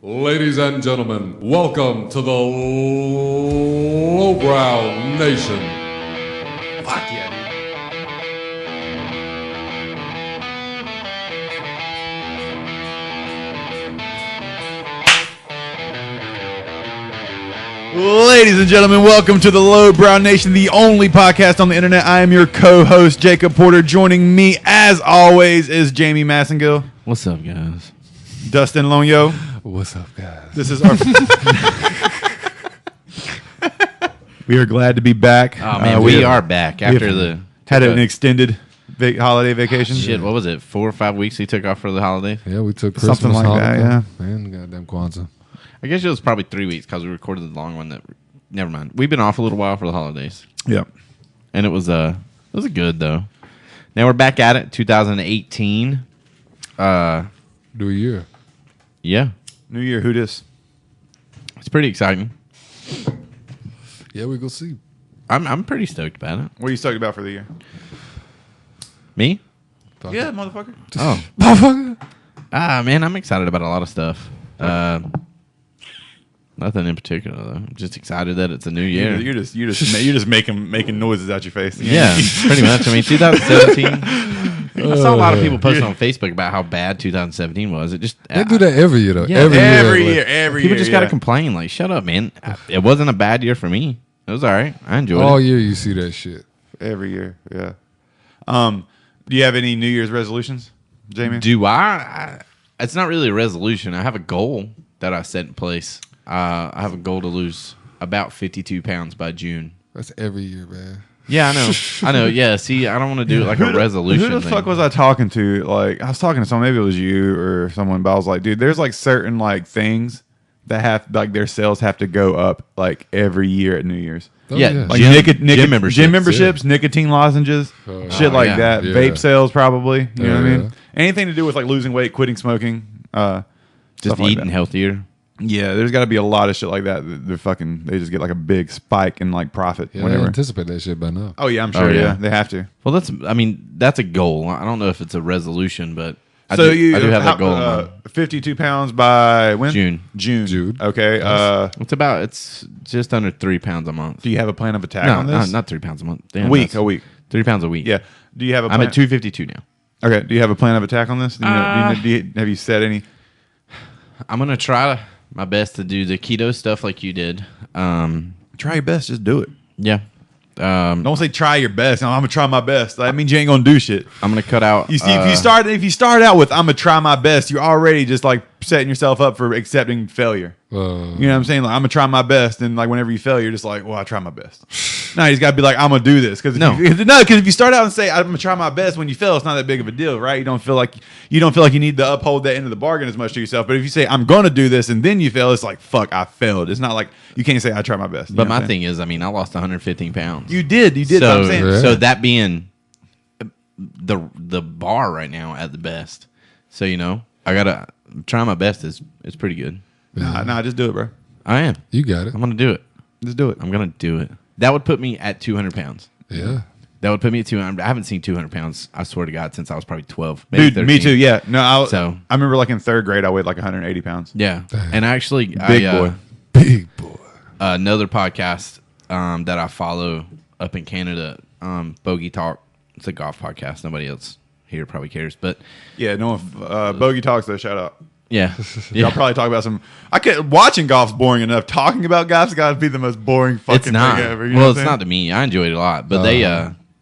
Ladies and gentlemen, welcome to the Lowbrow Nation. Fuck yeah, dude. Ladies and gentlemen, welcome to the Lowbrow Nation, the only podcast on the internet. I am your co-host, Jacob Porter. Joining me, as always, is Jamie Massengill. What's up, guys? Dustin Lonyo. What's up, guys? This is our... We are glad to be back. Oh, man, we are back after the... Had an extended holiday vacation. Shit, what was it? 4 or 5 weeks he took off for the holidays? Yeah, we took Christmas, Something like that, Hanukkah, yeah. And goddamn Kwanzaa. I guess it was probably 3 weeks because we recorded the long one. Never mind. We've been off a little while for the holidays. Yeah. And it was a good, though. Now we're back at it, 2018. New year. Yeah. New Year, who dis? It's pretty exciting. Yeah, we go see. I'm pretty stoked about it. What are you stoked about for the year? Me? Fuck Yeah, it. motherfucker. Oh. Man, I'm excited about a lot of stuff. Nothing in particular, though. I'm just excited that it's a new year. You're just making noises out your face. Yeah, pretty much. I mean, 2017. I saw a lot of people posting on Facebook about how bad 2017 was. It just They do that every year, though. Yeah, Every like, year. people just got to complain. Like, shut up, man. It wasn't a bad year for me. It was all right. I enjoyed All it. year you see that shit. Every year, yeah. Do you have any New Year's resolutions, Jamie? Do I? It's not really a resolution. I have a goal that I set in place. I have a goal to lose about 52 pounds by June. That's every year, man. Yeah, I know. I know. Yeah, see, I don't want to do it like a resolution Who the thing. fuck was I talking to? Like, I was talking to someone, maybe it was you or someone, but I was like, dude, there's like certain like things that have like their sales have to go up like every year at New Year's. Oh, Yeah, Like Gym memberships. gym memberships, nicotine lozenges, shit like yeah. that. Yeah. Vape sales, probably. You know what I Yeah. mean? Anything to do with like losing weight, quitting smoking, Just stuff like eating that. healthier. Yeah, there's got to be a lot of shit like that. They just get like a big spike in like profit. Yeah, I whenever. anticipate that shit by now. Oh yeah, I'm sure. Oh, yeah. Yeah, they have to. Well, that's a goal. I don't know if it's a resolution, but I So do have that goal. in mind. 52 pounds by when? June. June. Okay. It's just under 3 pounds a month. Do you have a plan of attack No, on this? not 3 pounds a month. a Damn, week. that's A week. 3 pounds a week. Yeah. Do you have a? I'm plan? at 252 now. Okay. Do you have a plan of attack on this? Have you said any? I'm gonna try my best to do the keto stuff like you did. Try your best. Just do it. Yeah. Don't say try your best. I'm gonna try my best. That means you ain't gonna do shit. I'm gonna cut out. You see, if you start out with I'm gonna try my best, you're already just like setting yourself up for accepting failure. You know what I'm saying? Like I'm gonna try my best, and like whenever you fail, you're just like, well, I try my best. No, he's got to be like, I'm gonna do this because if you start out and say I'm gonna try my best when you fail, it's not that big of a deal, right? You don't feel like you need to uphold that end of the bargain as much to yourself. But if you say I'm gonna do this and then you fail, it's like fuck, I failed. It's not like you can't say I try my best. but my thing is, I mean, I lost 115 pounds. you did. So, I'm saying. Yeah. so that being the bar right now at the best. So I gotta try my best. Is pretty good. Nah, just do it, bro. I am. You got it. I'm gonna do it. Just do it. I'm gonna do it. That would put me at 200 pounds. Yeah. That would put me at 200. I haven't seen 200 pounds, I swear to God, since I was probably 12. Maybe Dude, me 13. too. Yeah. No, I remember like in third grade, I weighed like 180 pounds. Yeah. And actually, Big boy. Big boy. Another podcast that I follow up in Canada, Bogey Talk. It's a golf podcast. Nobody else here probably cares. But Yeah, no, Bogey Talks though, shout out. yeah. Y'all probably talk about some. Watching golf's boring enough. Talking about golf's got to be the most boring fucking It's not. thing ever. You know Well, what it's I'm not saying? to me. I enjoy it a lot. But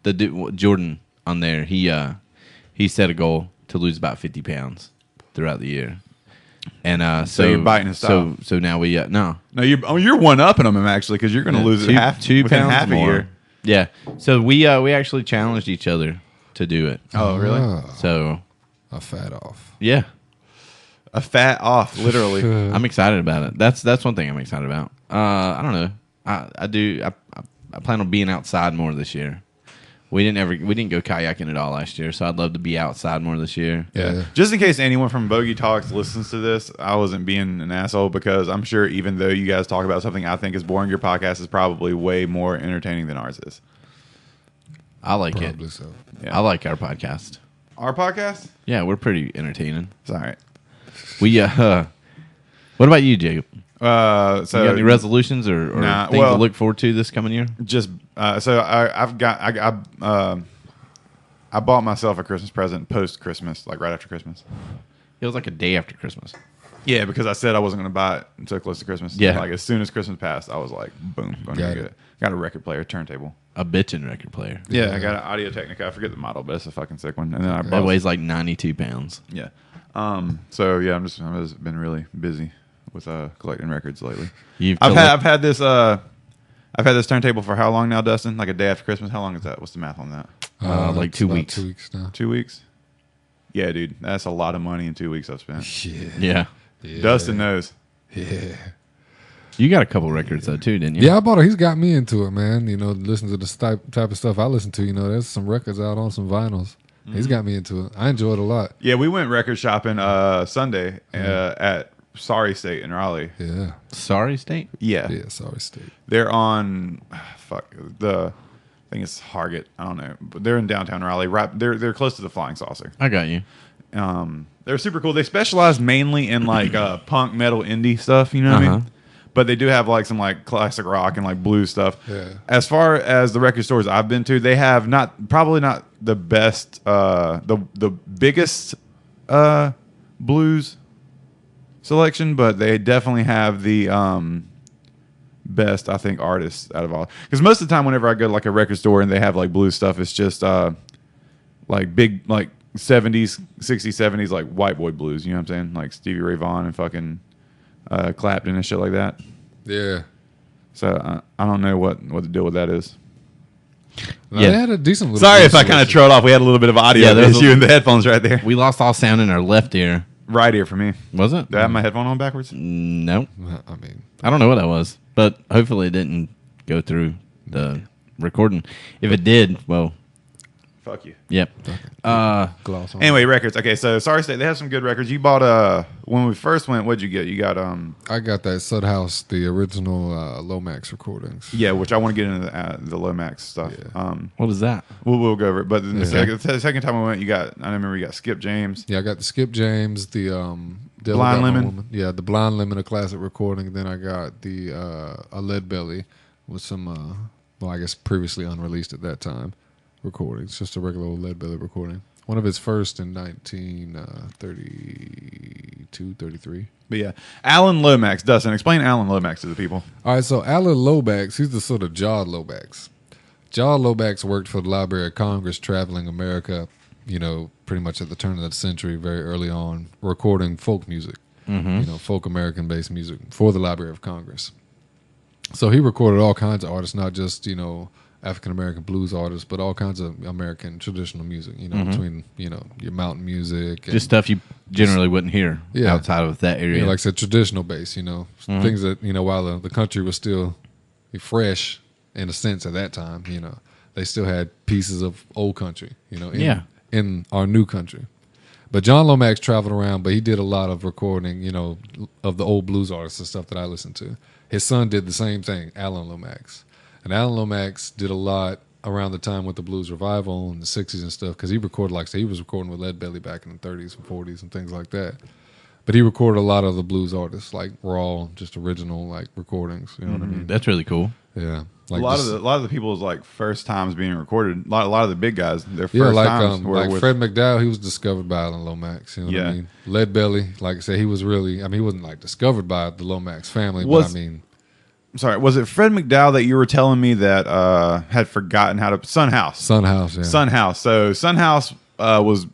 the dude, Jordan on there, he set a goal to lose about 50 pounds throughout the year. And so you're biting his style. So now we no. No, you're one upping them actually because you're going to lose it two within pounds half more. a year. Yeah. So we actually challenged each other to do it. Oh, really? So A fat off. yeah. A fat off, literally. I'm excited about it. That's one thing I'm excited about. I don't know. I plan on being outside more this year. We didn't go kayaking at all last year, so I'd love to be outside more this year. Yeah. Just in case anyone from Bogey Talks listens to this, I wasn't being an asshole because I'm sure even though you guys talk about something I think is boring, your podcast is probably way more entertaining than ours is. I like Probably it. so. Yeah. I like our podcast. Our podcast? Yeah, we're pretty entertaining. It's all right. We What about you, Jacob? So You got any resolutions or Nah, things well- to look forward to this coming year? just so I bought myself a Christmas present post Christmas, like right after Christmas. It was like a day after Christmas. Yeah, because I said I wasn't going to buy it until close to Christmas. Yeah. Like as soon as Christmas passed, I was like, boom, going to Got get it. it. Got a record player, turntable. A bitchin' record player. Yeah, I got an Audio Technica. I forget the model, but it's a fucking sick one. And then I That bought weighs like 92 pounds. Yeah. So yeah, I've just been really busy with collecting records lately. I've had this turntable for how long now, Dustin? Like a day after Christmas. How long is that? What's the math on that? like It's 2 about weeks. 2 weeks now. 2 weeks. Yeah, dude, that's a lot of money in 2 weeks I've spent. Yeah. Yeah. Dustin knows. Yeah. You got a couple records though too, didn't you? Yeah, I bought it. He's got me into it, man. You know, listen to the type of stuff I listen to. You know, there's some records out on some vinyls. He's got me into it. I enjoy it a lot. Yeah, we went record shopping Sunday at Sorry State in Raleigh. Yeah. Sorry, State. Yeah, Yeah, sorry, State. they're on I think it's Hargett. I don't know, but they're in downtown Raleigh. Right, they're close to the Flying Saucer. I got you. They're super cool. They specialize mainly in like punk, metal, indie stuff. You know what I mean? But they do have like some like classic rock and like blues stuff. Yeah. As far as the record stores I've been to, they have probably not the best, the biggest blues selection, but they definitely have the best, I think, artists out of all. Because most of the time, whenever I go to like a record store and they have like blues stuff, it's just like big like 70s, 60s, 70s like white boy blues. You know what I'm saying? Like Stevie Ray Vaughan and fucking Clapton and shit like that. Yeah. So I don't know what the deal with that is. No, Yeah. They had a decent little Sorry blues if I kind of selection. trailed off. We had a little bit of audio there's issue in the headphones right there. We lost all sound in our left ear. Right ear for me. Was it? Do I have my headphone on backwards? No. I mean, I don't know what that was, but hopefully it didn't go through the recording. If it did, well, Fuck you. yep. gloss on. Anyway, records. Okay, so Sorry State, they have some good records. You bought when we first went, what'd you get? You got I got that Sudhouse, the original Lomax recordings. yeah, which I want to get into the Lomax stuff. Yeah. What is that? We'll go over it. But then the Yeah. second time we went, I remember you got Skip James. Yeah, I got the Skip James, the Devil Blind Got My Lemon. Woman. Yeah, the Blind Lemon, a classic recording. Then I got the a Lead Belly with some, well, I guess previously unreleased at that time recordings. Just a regular old Lead Belly recording. One of his first in 1932, 33. But yeah, Alan Lomax. Dustin, explain Alan Lomax to the people. All right, so Alan Lomax, he's the sort of John Lomax. John Lomax worked for the Library of Congress, traveling America, you know, pretty much at the turn of the century, very early on, recording folk music, you know, folk American-based music for the Library of Congress. So he recorded all kinds of artists, not just, you know, African-American blues artists, but all kinds of American traditional music, you know, between, you know, your mountain music. And, Just stuff you generally wouldn't hear Yeah. outside of that area. you know, like I said, traditional bass, you know, things that, you know, while the country was still fresh in a sense at that time, you know, they still had pieces of old country, you know, in our new country. But John Lomax traveled around, but he did a lot of recording, you know, of the old blues artists and stuff that I listened to. His son did the same thing, Alan Lomax. And Alan Lomax did a lot around the time with the blues revival in the 60s and stuff, because he recorded, like I said, he was recording with Lead Belly back in the 30s and 40s and things like that. But he recorded a lot of the blues artists, like raw, just original, like recordings. You know what I mean? That's really cool. Yeah. A lot of the people's like first times being recorded. A lot of the big guys, their first yeah, times were like with Fred McDowell, he was discovered by Alan Lomax. You know what I mean? Lead Belly, like I said, he was really, I mean, he wasn't like discovered by the Lomax family, but I mean, Sorry, was it Fred McDowell that you were telling me that had forgotten how to Son House? Son House, yeah. Son House. So Son House was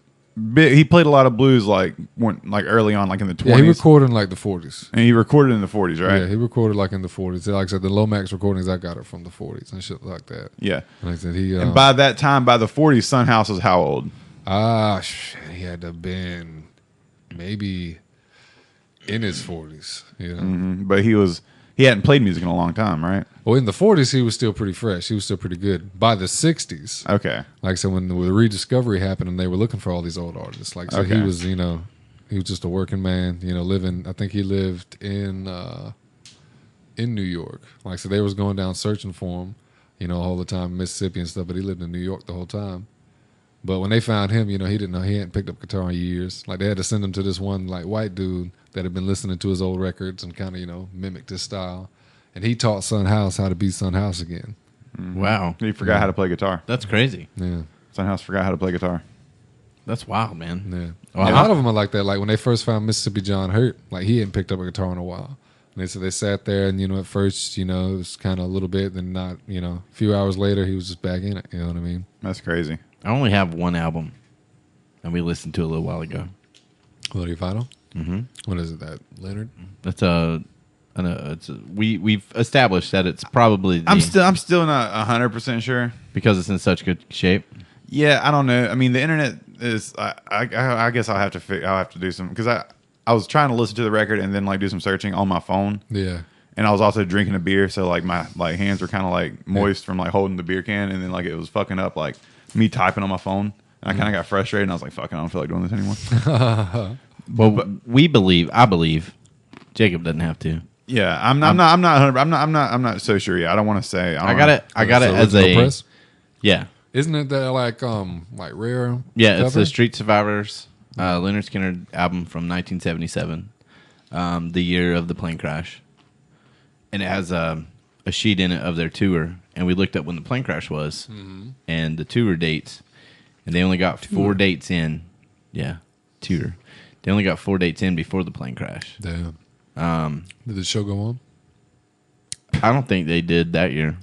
big. He played a lot of blues like early on, like in the 20s. Yeah, he recorded in like the 40s. And he recorded in the 40s, right? Yeah, he recorded like in the 40s. Like I said, the Lomax recordings, I got it from the 40s and shit like that. Yeah. Like I said, he And by that time, by the 40s, Son House was how old? Shit, he had to have been maybe in his 40s, you know. But he hadn't played music in a long time, right? Well, in the 40s, he was still pretty fresh. He was still pretty good. By the 60s, Okay. like I said, when the rediscovery happened and they were looking for all these old artists, like so Okay. he was, you know, he was just a working man, you know, living. I think he lived in New York. Like so, they was going down searching for him, you know, all the time, Mississippi and stuff. But he lived in New York the whole time. But when they found him, he didn't know he hadn't picked up guitar in years. Like they had to send him to this one like white dude that had been listening to his old records and kind of mimicked his style, and he taught Son House how to be Son House again. Mm-hmm. Wow, he forgot how to play guitar. That's crazy. Yeah, Son House forgot how to play guitar. That's wild, man. Yeah, well, a lot of them are like that. Like when they first found Mississippi John Hurt, like he hadn't picked up a guitar in a while. And they said they sat there and, at first, it was kind of a little bit, then not, a few hours later, he was just back in it. You know what I mean? That's crazy. I only have one album, and we listened to it a little while ago. What are you final? Mm-hmm. What is it, that Leonard? That's we've established that it's probably I'm still not 100% sure. Because it's in such good shape. Yeah, I don't know. I mean, the internet is, I guess I'll have to do some, because I was trying to listen to the record and then like do some searching on my phone. Yeah. And I was also drinking a beer, so like my hands were kind of like moist from like holding the beer can, and then like it was fucking up like me typing on my phone. And I kind of got frustrated, and I was like, "Fucking, I don't feel like doing this anymore." Well, I believe Jacob doesn't have to. Yeah, I'm not so sure yet. I don't want to say. I got it as a press? Yeah. Isn't it that like rare? Yeah, cover? It's the Street Survivors Leonard Skinner album from 1977, the year of the plane crash, and it has a sheet in it of their tour. And we looked up when the plane crash was, and the tour dates, and they only got 4 dates in. Yeah, tour. They only got 4 dates in before the plane crash. Damn. Did the show go on? I don't think they did that year.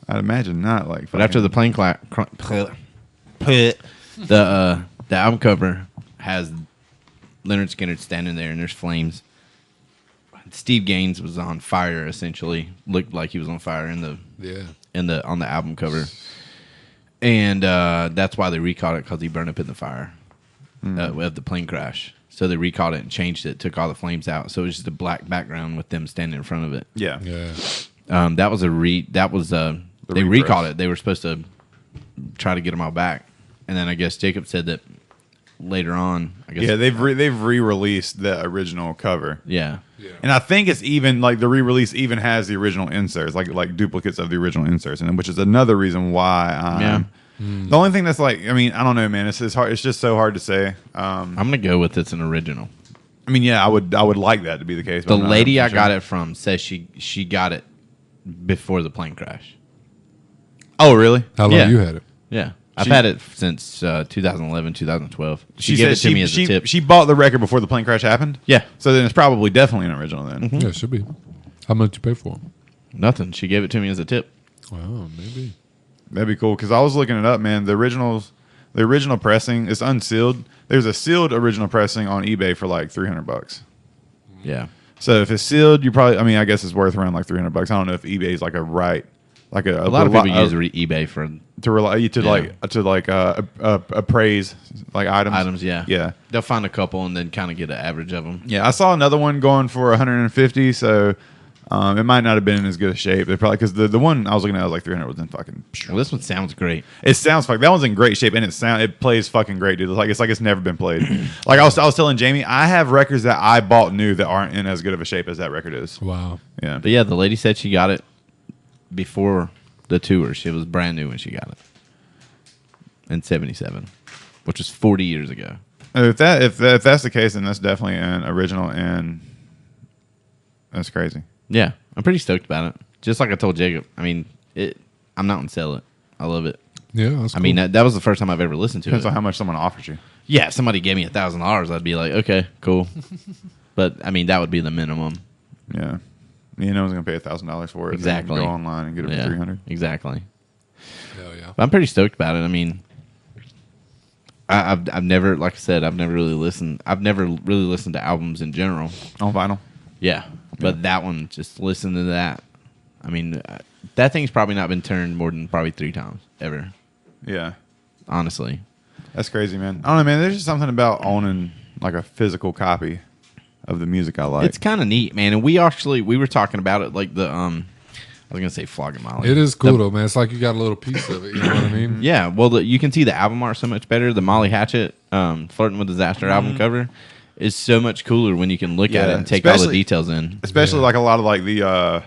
I'd imagine not. Like, but after the plane crash, the album cover has Leonard Skinner standing there, and there's flames. Steve Gaines was on fire. Essentially, looked like he was on fire on the album cover, and that's why they recalled it, because he burned up in the fire of the plane crash. So they recalled it and changed it, took all the flames out, so it was just a black background with them standing in front of it. Yeah. That was they recalled it. They were supposed to try to get them all back, and then I guess Jacob said that later on. I guess they've re-released the original cover. Yeah. And I think it's even like the re-release even has the original inserts, like duplicates of the original inserts, and which is another reason why. The only thing that's like, I mean, I don't know, man. It's hard. It's just so hard to say. I'm gonna go with it's an original. I mean, yeah, I would like that to be the case. The lady I got it from says she got it before the plane crash. Oh, really? How long you had it? Yeah. I've had it since 2011, 2012. She gave said it to me as a tip. She bought the record before the plane crash happened? Yeah. So then it's probably definitely an original then. Mm-hmm. Yeah, it should be. How much you pay for it? Nothing. She gave it to me as a tip. Wow, maybe. That'd be cool, because I was looking it up, man. The original pressing is unsealed. There's a sealed original pressing on eBay for like $300. Yeah. So if it's sealed, you probably, I mean, I guess it's worth around like $300. I don't know if eBay is like a lot of people use eBay for appraise like items. Yeah. They'll find a couple and then kind of get an average of them. Yeah, I saw another one going for $150, so it might not have been in as good a shape. They probably, because the one I was looking at was like $300 was in fucking. Well, this one sounds great. It sounds fucking. That one's in great shape, and it plays fucking great, dude. It's like it's never been played. Like I was telling Jamie, I have records that I bought new that aren't in as good of a shape as that record is. Wow. Yeah. But yeah, the lady said she got it before the tour. She was brand new when she got it in '77, which was 40 years ago. If that's the case, then that's definitely an original, and that's crazy. Yeah, I'm pretty stoked about it. Just like I told Jacob, I mean, I'm not going to sell it. I love it. Yeah, that's cool. I mean, that was the first time I've ever listened to Depends it. on how much someone offers you. Yeah, if somebody gave me $1,000, I'd be like, okay, cool. But, I mean, that would be the minimum. Yeah. You know, I was going to pay $1,000 for it. Exactly. Go online and get it for $300. Exactly. Hell yeah. But I'm pretty stoked about it. I mean, I've never, like I said, I've never really listened to albums in general. On vinyl? Yeah. But that one, just listen to that. I mean, that thing's probably not been turned more than probably 3 times ever. Yeah. Honestly. That's crazy, man. I don't know, man. There's just something about owning like a physical copy of the music I like. It's kind of neat, man. And we were talking about it like the, I was going to say Flogging Molly. It is cool, though, man. It's like you got a little piece of it. You know what I mean? Yeah. Well, you can see the album art so much better. The Molly Hatchet, Flirting with Disaster album cover is so much cooler when you can look at it and take all the details in. Especially like a lot of like the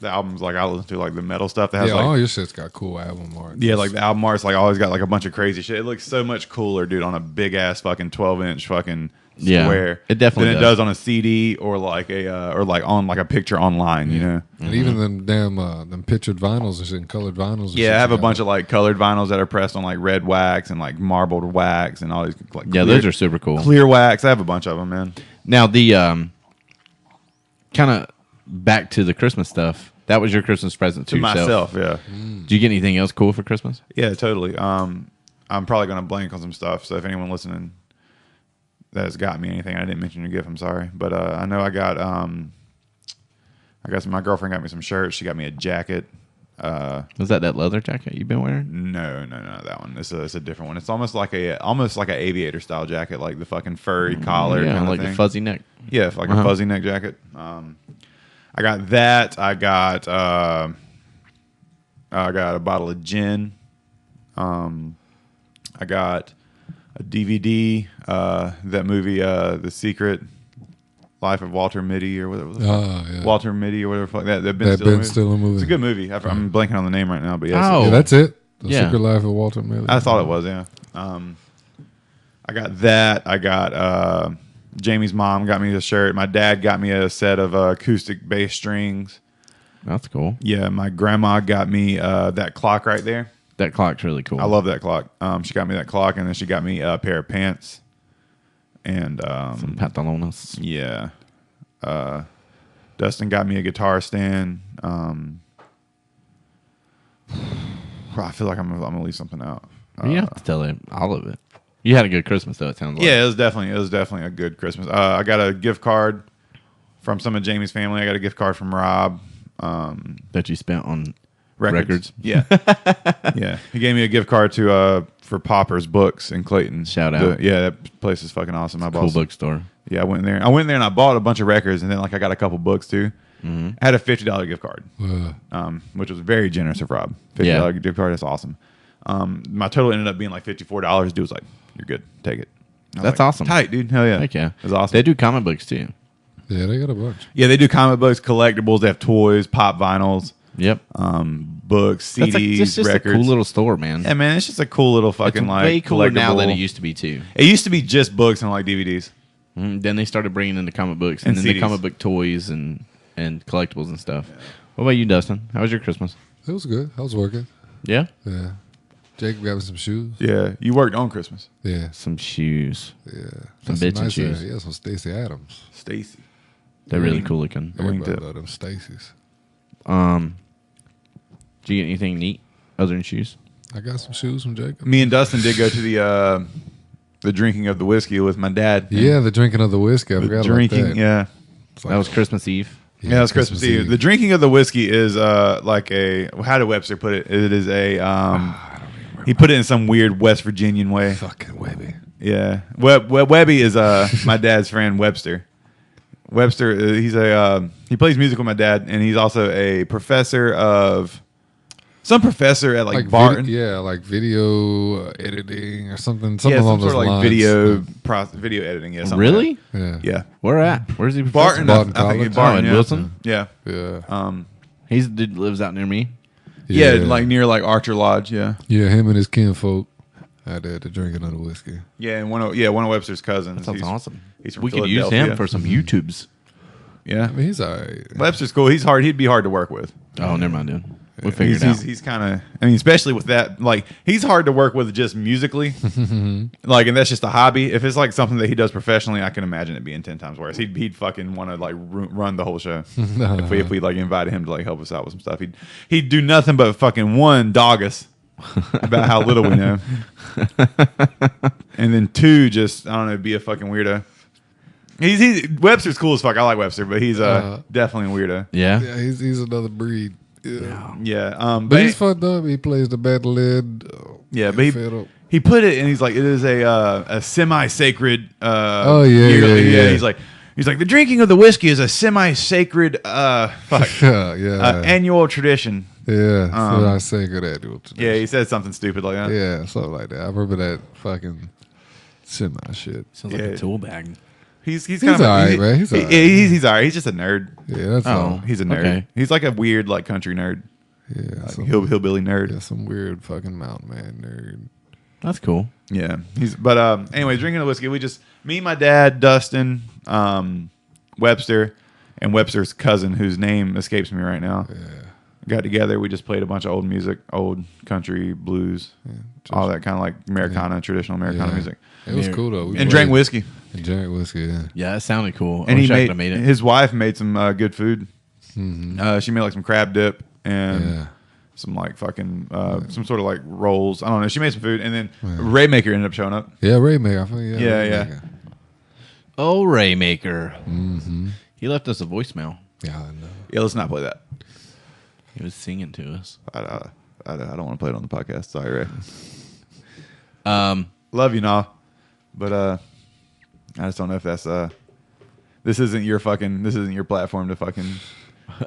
the albums like I listen to like the metal stuff that has Yeah, like all your shit's got cool album art. yeah, like the album art's like always got like a bunch of crazy shit. It looks so much cooler, dude, on a big ass fucking 12-inch fucking square. It definitely than it does on a CD or like on like a picture online. You know, and even them damn them pictured vinyls and shit, and colored vinyls. And yeah, I have a bunch of like colored vinyls that are pressed on like red wax and like marbled wax and all these like those are super cool. Clear wax. I have a bunch of them, man. Now the kind of back to the Christmas stuff. That was your Christmas present to yourself. Yeah. Did you get anything else cool for Christmas? Yeah, totally. I'm probably gonna blank on some stuff. So if anyone listening that has got me anything I didn't mention your gift, I'm sorry. But I know I got my girlfriend got me some shirts. She got me a jacket. Was that leather jacket you've been wearing? No, that one. It's a different one. It's almost like an aviator style jacket, like the fucking furry collar. Yeah, kind like of thing. the fuzzy neck. Yeah, like a fuzzy neck jacket. I got that. I got a bottle of gin. I got a DVD. That movie, The Secret Life of Walter Mitty or whatever. yeah. Walter Mitty or whatever. That Ben Stiller movie. It's a good movie. I'm blanking on the name right now, but Oh. Yeah, that's it. The Yeah. Secret Life of Walter Mitty. I thought it was. Yeah. I got that. I got Jamie's mom got me the shirt. My dad got me a set of acoustic bass strings. That's cool. Yeah, my grandma got me that clock right there. That clock's really cool. I love that clock. She got me that clock, and then she got me a pair of pants. And some pantalones. yeah, Dustin got me a guitar stand. I feel like I'm gonna leave something out. You have to tell him all of it. You had a good Christmas though. It sounds like. Yeah, it was definitely a good Christmas. I got a gift card from some of Jamie's family. I got a gift card from Rob. That you spent on Records. Yeah. Yeah. He gave me a gift card to for Popper's Books in Clayton. Shout out. Yeah, that place is fucking awesome. I bought cool bookstore. Yeah, I went there and I bought a bunch of records, and then like I got a couple books too. Mm-hmm. I had a $50 gift card, which was very generous of Rob. $50 gift card, that's awesome. My total ended up being like $54. Dude was like, "You're good, take it." That's like, awesome. Tight, dude. Hell yeah. Heck yeah. It's awesome. They do comic books too. Yeah, they got a bunch. Yeah, they do comic books, collectibles. They have toys, pop vinyls. Yep. Books, That's CDs, just records. a cool little store, man. Yeah, man, it's just a cool little fucking It's like way cooler now than it collectible. used to be too. It used to be just books and like DVDs. Then they started bringing in the comic books and then the CDs. comic book toys and collectibles and stuff. What about you, Dustin? How was your Christmas? It was good. I was working. Yeah. Yeah. Jacob got me some shoes. Yeah, you worked on Christmas. Yeah. Some shoes. Yeah. Some Got bitchin' nice, shoes. Yeah, some Stacey Adams. Stacy. They're really cool looking. Wingtip. Everybody love them Stacey's. Did you get anything neat other than shoes? I got some shoes from Jacob. Me and Dustin did go to the drinking of the whiskey with my dad. Yeah, the drinking of the whiskey. I The forgot drinking. about that. Yeah. It's like- That was Christmas Eve. Yeah, it was Christmas Eve. The drinking of the whiskey is like a, how did Webster put it? It is a he put it in some weird West Virginian way. Fucking Webby. Yeah, Webby is my dad's friend Webster. Webster, he plays music with my dad, and he's also a professor at like Barton. Like video editing or something. Yeah, along some those sort of like lines. video editing. Yeah, something Really? Like that. Yeah. Yeah, Where at? Where's he? Barton. Barton I think College. it's Barton. in Yeah. Wilson? Yeah. Yeah. He's dude lives out near me. Yeah, like near like Archer Lodge. Yeah. Yeah, him and his kinfolk had the drinking of the whiskey. Yeah, and one of Webster's cousins. That sounds He's- awesome. He's from We could use Philadelphia. him for some YouTubes. Yeah, I mean, he's all right. Webster's cool. He's hard. He'd be hard to work with. Oh, never mind, dude. We'll figure it out. He's kind of. I mean, especially with that. Like, he's hard to work with just musically. Like, and that's just a hobby. If it's like something that he does professionally, I can imagine it being 10 times worse. He'd fucking want to like run the whole show. If we like invited him to like help us out with some stuff, he'd do nothing but fucking dog us about how little we know, and then 2, just I don't know, be a fucking weirdo. He's Webster's cool as fuck. I like Webster, but he's definitely a weirdo. Yeah. Yeah, he's another breed. Yeah. Yeah, But he's fucked up. He plays the bandolin. Yeah, but he put it, and he's like, it is a semi-sacred. Oh, yeah. He's like the drinking of the whiskey is a semi-sacred annual tradition. Yeah, so I say good annual tradition. Yeah, he said something stupid like that. Yeah, something like that. I remember that fucking semi shit. Sounds like Yeah. a tool bag. He's kind of all right, man. He's all right. He's all right. He's just a nerd. Yeah, that's all. He's a nerd. Okay. He's like a weird like country nerd. Yeah, Like some, hillbilly nerd. yeah, some weird fucking mountain man nerd. That's cool. Yeah, anyway, drinking the whiskey. Me, my dad, Dustin, Webster, and Webster's cousin, whose name escapes me right now. Yeah, Got together. We just played a bunch of old music, old country, blues, all that kind of like Americana, traditional Americana music. It was cool though. And drank whiskey. And drank whiskey. Yeah. Yeah, it sounded cool. And I wish I could've made it. his wife made some good food. Mm-hmm. She made like some crab dip and some like fucking some sort of like rolls. I don't know. She made some food, and then Raymaker ended up showing up. Yeah, Raymaker. I think, Yeah. Oh, Raymaker. Mm-hmm. He left us a voicemail. Yeah, I know. Yeah, let's not play that. He was singing to us. I don't want to play it on the podcast. Sorry, Ray. Love you, nah, but I just don't know if that's this isn't your platform to fucking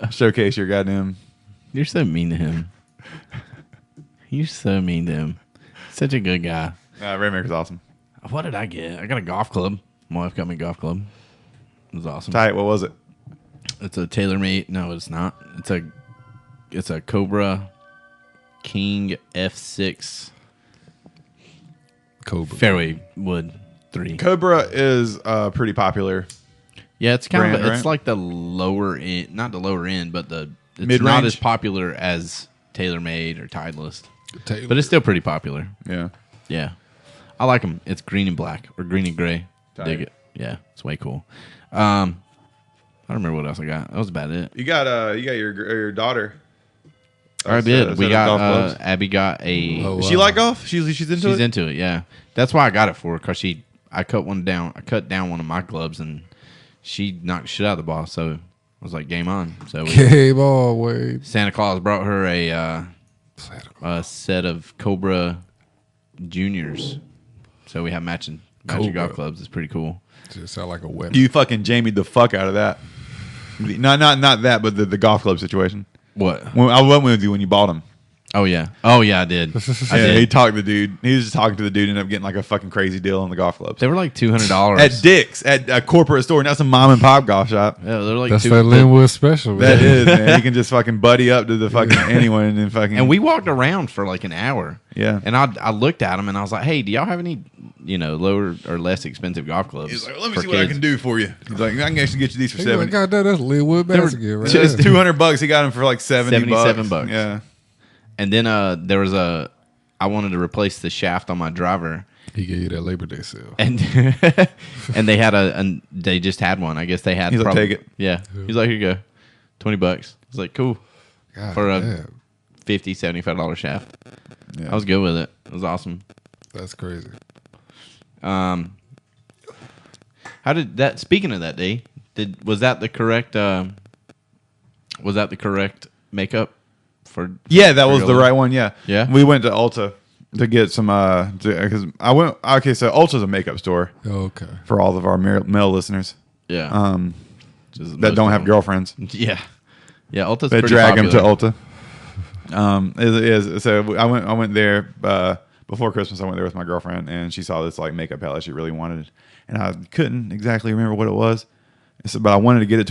showcase your goddamn. You're so mean to him. You're so mean to him. Such a good guy. Raymaker's awesome. What did I get? I got a golf club. My wife got me a golf club. It was awesome. Tight. What was it? It's a TaylorMade. No, it's not. It's a Cobra King F6 Cobra fairway wood 3. Cobra is pretty popular. Yeah, it's kind brand, of it's right? like the lower end, not the lower end, but it's Mid-range? not as popular as TaylorMade or Titleist, Taylor. but it's still pretty popular. Yeah. Yeah, I like them. It's green and black or green and gray. Tight. Dig it. Yeah, it's way cool. I don't remember what else I got. That was about it. You got your daughter. I did. We got Abby got a. Oh, wow. She like golf? She's into it. She's into it. Yeah, that's why I got it for her because I cut one down. I cut down one of my gloves and she knocked shit out of the ball. So I was like, game on. So Game on, Wade. Santa Claus brought her a set of Cobra Juniors. So we have matching Cobra. golf clubs. It's pretty cool. Just sound like a weapon. You fucking Jamie'd the fuck out of that. Not that, but the golf club situation. What? When I went with you when you bought them. Oh yeah. I did. He talked to the dude. He was just talking to the dude and ended up getting like a fucking crazy deal on the golf clubs. They were like $200 At Dick's, at a corporate store, not some mom and pop golf shop. Yeah, they're like That's that Linwood special. Man. That is, man. You can just fucking buddy up to the fucking anyone and then fucking. And we walked around for like an hour. Yeah. And I looked at them and I was like, hey, do y'all have any, lower or less expensive golf clubs? He's like, let me for see what I kids?" can do for you. He's like, I can actually get you these for Hey, $70. God, that's Linwood basket, right? It's $200. He got them for like $77. Yeah. And then I wanted to replace the shaft on my driver. He gave you that Labor Day sale. And and they had they just had one. I guess they had. He's like, take it. Yeah. He's like, here you go, $20. I was like, cool. God For a damn. $50, $75 shaft. Yeah. I was good with it. It was awesome. That's crazy. How did that? Speaking of that day, was that the correct makeup for? Yeah, that was the Yola? right one. Yeah. Yeah? We went to Ulta to get some, because I went, okay, so Ulta's a makeup store Okay. for all of our male listeners Yeah. that don't have girlfriends. Yeah. Yeah. Ulta's They pretty drag popular. them to Ulta. So I went there before Christmas. I went there with my girlfriend, and she saw this like makeup palette she really wanted, and I couldn't exactly remember what it was. But I wanted to get it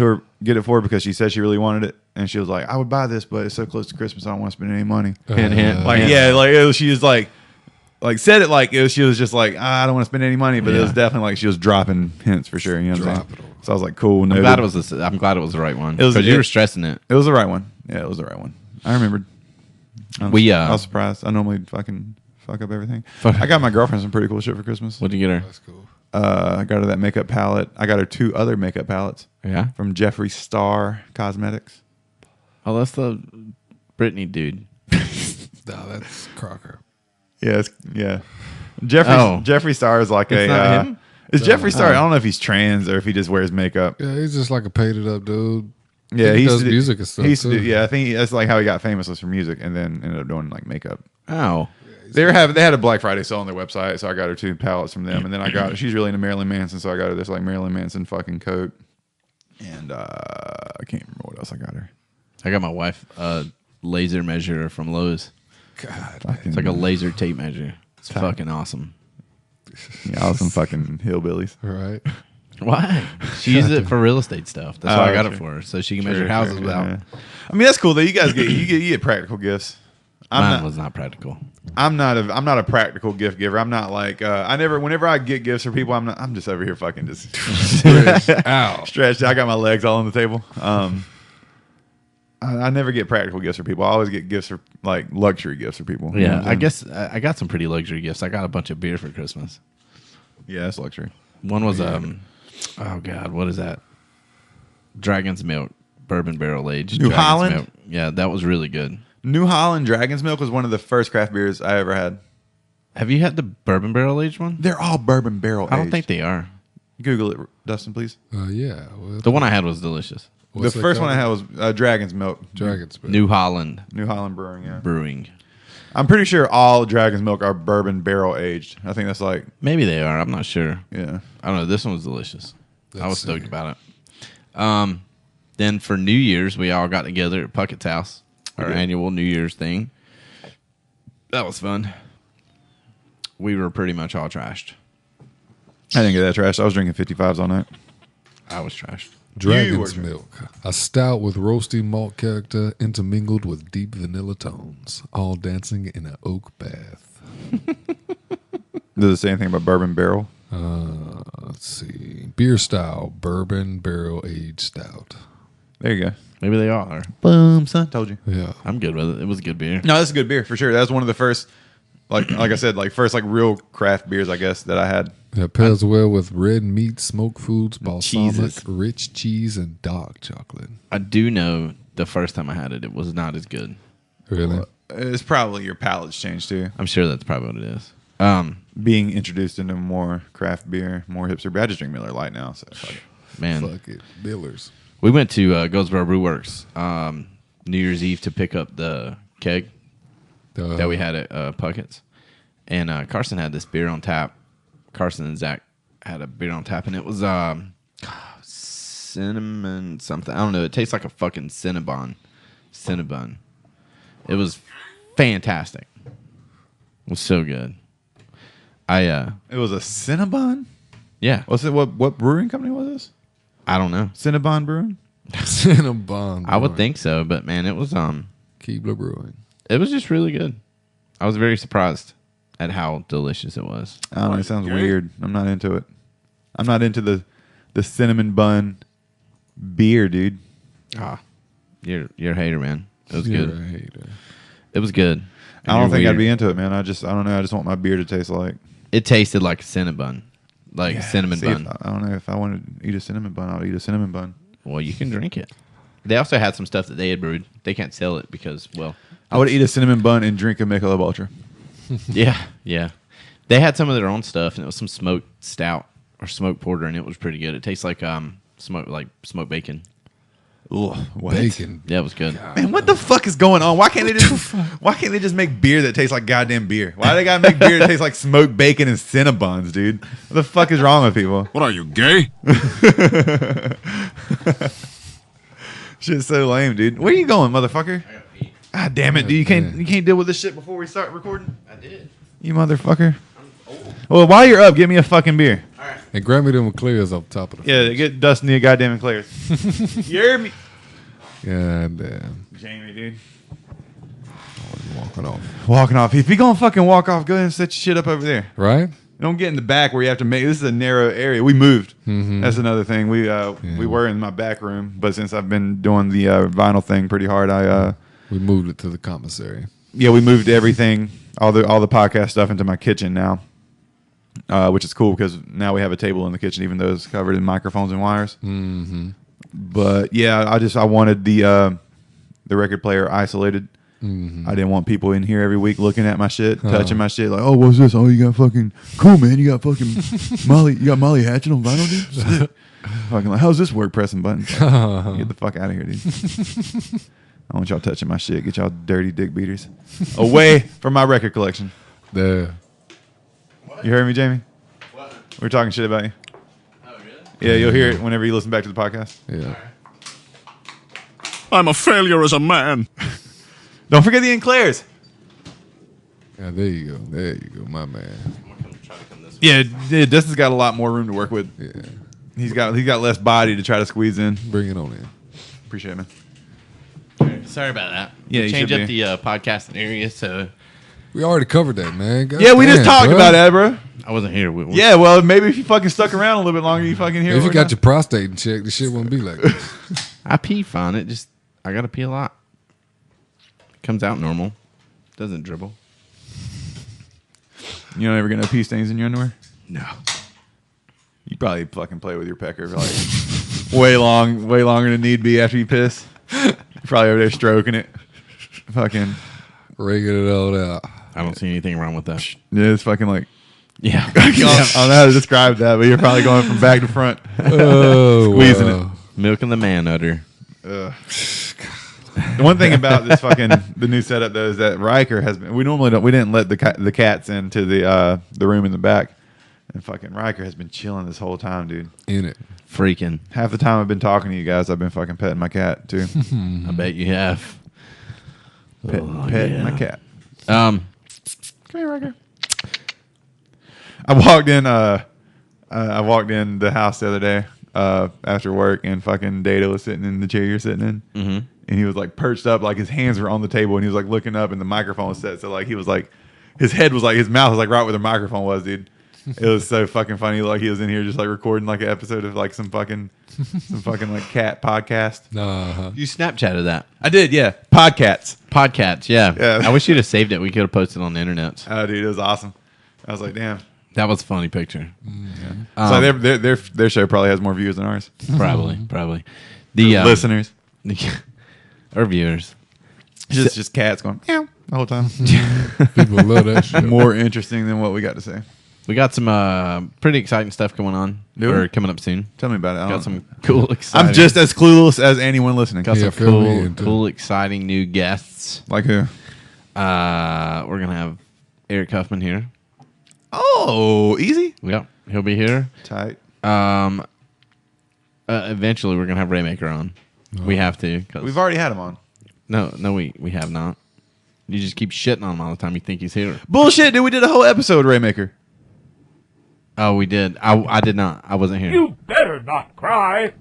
for her because she said she really wanted it, and she was like, "I would buy this, but it's so close to Christmas, I don't want to spend any money." Hint, hint. Like she was like said it like it was, she was just like, I don't want to spend any money, but it was definitely like she was dropping hints for sure. You know what I'm saying? So I was like, cool. I'm noted. glad it was the right one. It was- because you were stressing it. It was the right one. Yeah, it was the right one. I remembered. I was surprised. I normally fucking fuck up everything. I got my girlfriend some pretty cool shit for Christmas. What'd you get her? That's cool. I got her that makeup palette. I got her 2 other makeup palettes Yeah. from Jeffree Star Cosmetics. Oh, that's the Britney dude. No, that's Crocker. Yeah, Jeffree Star is like It's not him? Is Jeffree Star? I don't know if he's trans or if he just wears makeup. Yeah, he's just like a painted up dude. Yeah, he he does music and stuff. He used to too. do, yeah, I think that's like how he got famous was for music, and then ended up doing like makeup. Oh. They had a Black Friday sale on their website, so I got her 2 palettes from them, and then she's really into Marilyn Manson, so I got her this like Marilyn Manson fucking coat, and I can't remember what else I got her. I got my wife a laser measure from Lowe's. God, It's like a laser tape measure. It's fucking awesome. Yeah, all some fucking hillbillies. right? Why? She uses it for real estate stuff. That's why I got it for her, so she can measure houses without. Yeah. I mean, that's cool though. You guys you get practical gifts. Mine was not practical. I'm not a practical gift giver. I'm not like whenever I get gifts for people, I'm just over here fucking just stretched. I got my legs all on the table. I never get practical gifts for people. I always get gifts for like luxury gifts for people. Yeah, you know I guess I got some pretty luxury gifts. I got a bunch of beer for Christmas. Yeah, that's luxury. One was oh god, what is that? Dragon's Milk bourbon barrel aged. New Dragon's Holland? Milk. Yeah, that was really good. New Holland Dragon's Milk was one of the first craft beers I ever had. Have you had the bourbon barrel aged one? They're all bourbon barrel aged. I don't think they are. Google it, Dustin, please. Yeah. Well, The one I had was delicious. The first one I had was Dragon's Milk. Dragon's Milk. New Holland New Holland Brewing, yeah. Brewing. I'm pretty sure all Dragon's Milk are bourbon barrel aged. I think that's like, Maybe they are. I'm not sure. yeah. I don't know. This one was delicious. I was stoked sick. about it. Then for New Year's, we all got together at Puckett's house, our annual New Year's thing. That was fun. We were pretty much all trashed. I didn't get that trash. I was drinking 55s all night. I was trashed. Dragon's Milk, a stout with roasty malt character intermingled with deep vanilla tones, all dancing in an oak bath. Does it say anything about bourbon barrel? Let's see. Beer style, bourbon barrel aged stout. There you go. Maybe they are. Boom, son. Told you. Yeah. I'm good with it. It was good beer. No, that's a good beer for sure. That was one of the first, like I said, like first like real craft beers, I guess, that I had. It pairs well with red meat, smoked foods, balsamic, Cheeses. rich cheese, and dark chocolate. I do know the first time I had it, it was not as good. Really? It's probably your palate's changed too. I'm sure that's probably what it is. Being introduced into more craft beer, more hipster beer. I just drink Miller Lite now. So fuck it. Man, Fuck it. Billers. we went to Goldsboro Brew Works New Year's Eve to pick up the keg that we had at Puckett's. And Carson had this beer on tap. Carson and Zach had a beer on tap, and it was cinnamon something. I don't know. It tastes like a fucking Cinnabon. It was fantastic. It was so good. It was a Cinnabon? Yeah. What's it? What brewing company was this? I don't know. Cinnabon Brewing? Cinnabon. I would think so, but man, it was Keebler Brewing. it was just really good. I was very surprised at how delicious it was. I don't know. It sounds weird. I'm not into it. I'm not into the cinnamon bun beer, dude. You're a hater, man. It was You're good. a hater. It was good. I don't think You're I'd be weird. into it, man. I don't know. I just want my beer to taste like. It tasted like a Cinnabon, like cinnamon See, bun. I don't know if I wanted to eat a cinnamon bun. I'll eat a cinnamon bun. Well, you can drink it. They also had some stuff that they had brewed. They can't sell it because, well, I would eat a cinnamon bun and drink a Michelob Ultra. yeah. They had some of their own stuff, and it was some smoked stout or smoked porter, and it was pretty good. It tastes like smoked bacon. Ugh, what? Bacon. Yeah, it was good. Man, what the fuck is going on? Why can't they just make beer that tastes like goddamn beer? Why do they gotta make beer that tastes like smoked bacon and Cinnabons, dude? What the fuck is wrong with people? What are you, gay? Shit's so lame, dude. Where you going, motherfucker? God damn it, dude! You can't deal with this shit before we start recording. I did. You motherfucker. Well, while you're up, give me a fucking beer. And grab me them clears off top of the Yeah, get Dustin the goddamn Eclairs. You hear me? God damn. Jamie, dude. Walking off. Walking off. If you're gonna fucking walk off, go ahead and set your shit up over there. Right? Don't get in the back where you have to make. This is a narrow area. We moved. That's another thing. We were in my back room, but since I've been doing the vinyl thing pretty hard, We moved it to the commissary. we moved everything, all the podcast stuff into my kitchen now, which is cool because now we have a table in the kitchen, even though it's covered in microphones and wires. Mm-hmm. But yeah, I wanted the record player isolated. I didn't want people in here every week looking at my shit, touching my shit, like, oh, what's this? Oh, you got fucking cool, man. You got fucking Molly. You got Molly Hatchet on vinyl, dude. Fucking like, how's this work? Pressing buttons. Get the fuck out of here, dude. I want y'all touching my shit. Get y'all dirty dick beaters away from my record collection. There. You heard me, Jamie? What? We're talking shit about you. Oh, really? Yeah, you'll hear it whenever you listen back to the podcast. Yeah. I'm a failure as a man. Don't forget the Eclairs. Yeah, there you go. There you go, my man. I'm gonna try to come this way. Yeah, Dustin's got a lot more room to work with. Yeah. He's got less body to try to squeeze in. Bring it on in. Appreciate it, man. Sorry about that. Yeah, We you change should up be. the podcasting area, so We already covered that, man. God Yeah, we just damn, talked bro. about that, bro. I wasn't here. Yeah, well, maybe if you fucking stuck around a little bit longer, you fucking hear. If you what got we're your prostate in check, the shit wouldn't be like this. I pee fine. It just I gotta pee a lot. Comes out normal. Doesn't dribble. doing. You don't ever get no pee stains in your underwear. No. You probably fucking play with your pecker for like way longer than need be after you piss. You're probably over there stroking it. Fucking Rigging it all out. I don't see anything wrong with that. yeah, it's fucking like Yeah. I don't know how to describe that, but you're probably going from back to front, Oh, squeezing wow. Milking the man udder. it. The one thing about this fucking the new setup though is that Riker has been. We didn't let the cats into the room in the back, and fucking Riker has been chilling this whole time, dude. In it. Freaking. Half the time I've been talking to you guys, I've been fucking petting my cat too. I bet you have. Petting my cat. Um, Come here, Riker. I walked in the house the other day after work, and fucking Data was sitting in the chair you're sitting in, and he was like perched up, like his hands were on the table, and he was like looking up, and the microphone was set, so like he was like, his head was like, his mouth was like right where the microphone was, dude. It was so fucking funny. Like he was in here just like recording like an episode of like some fucking like cat podcast. Uh-huh. you Snapchatted that. I did, yeah. Podcats. Podcasts, yeah. Yeah. I wish you'd have saved it. We could have posted on the internet. Oh, dude, it was awesome. I was like, damn. That was a funny picture. So their show probably has more views than ours. Probably. The Listeners. or viewers. Just cats going meow the whole time. People love that shit. More interesting than what we got to say. We got some pretty exciting stuff going on. Do we? Or coming up soon. Tell me about it. I Got don't- some cool, exciting. I'm just as clueless as anyone listening. got Yeah, some fill me in, too. cool, exciting new guests. Like who? We're gonna have Eric Huffman here. Oh, easy. Yep, he'll be here. Tight. Eventually, we're gonna have Raymaker on. We have to. 'Cause We've already had him on. no, we have not. You just keep shitting on him all the time. You think he's here. Bullshit, dude. We did a whole episode, Raymaker. Oh, we did. I did not. I wasn't here. You better not cry.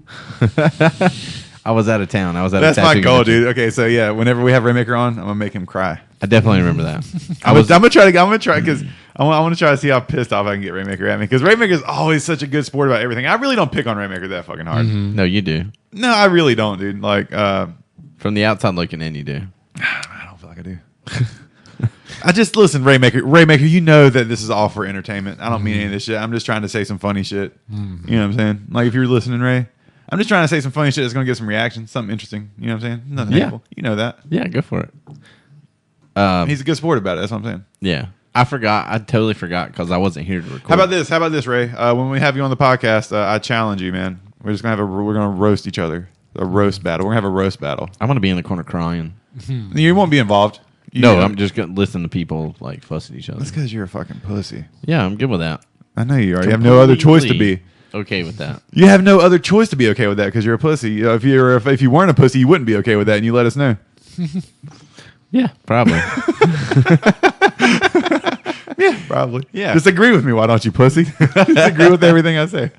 I was out of town. I was at That's a my tattoo goal, convention. dude. Okay, so yeah, whenever we have Raymaker on, I'm gonna make him cry. I definitely remember that. I'm gonna try because I want to try to see how pissed off I can get Raymaker at me, because Raymaker is always such a good sport about everything. I really don't pick on Raymaker that fucking hard. No, you do. No, I really don't, dude. Like, From the outside looking in, you do. I don't feel like I do. I just listen, Raymaker. You know that this is all for entertainment. I don't mean any of this shit. I'm just trying to say some funny shit. You know what I'm saying? Like if you're listening, Ray, I'm just trying to say some funny shit that's gonna get some reaction, something interesting. You know what I'm saying? Nothing Yeah. hateful. You know that. Yeah, go for it. He's a good sport about it. That's what I'm saying. Yeah. I forgot. I totally forgot because I wasn't here to record. How about this? How about this, Ray? When we have you on the podcast, I challenge you, man. We're just gonna we're gonna roast each other. A roast battle. We're gonna have a roast battle. I'm going to be in the corner crying. You won't be involved. No, I'm just going to listen to people like fuss at each other. That's because you're a fucking pussy. Yeah, I'm good with that. I know you are. You have no other choice to be. Okay with that. You have no other choice to be okay with that because you're a pussy. You know, if you weren't a pussy, you wouldn't be okay with that, and you let us know. Yeah, probably. Yeah, probably. Yeah. Just agree with me, why don't you, pussy? Just agree with everything I say.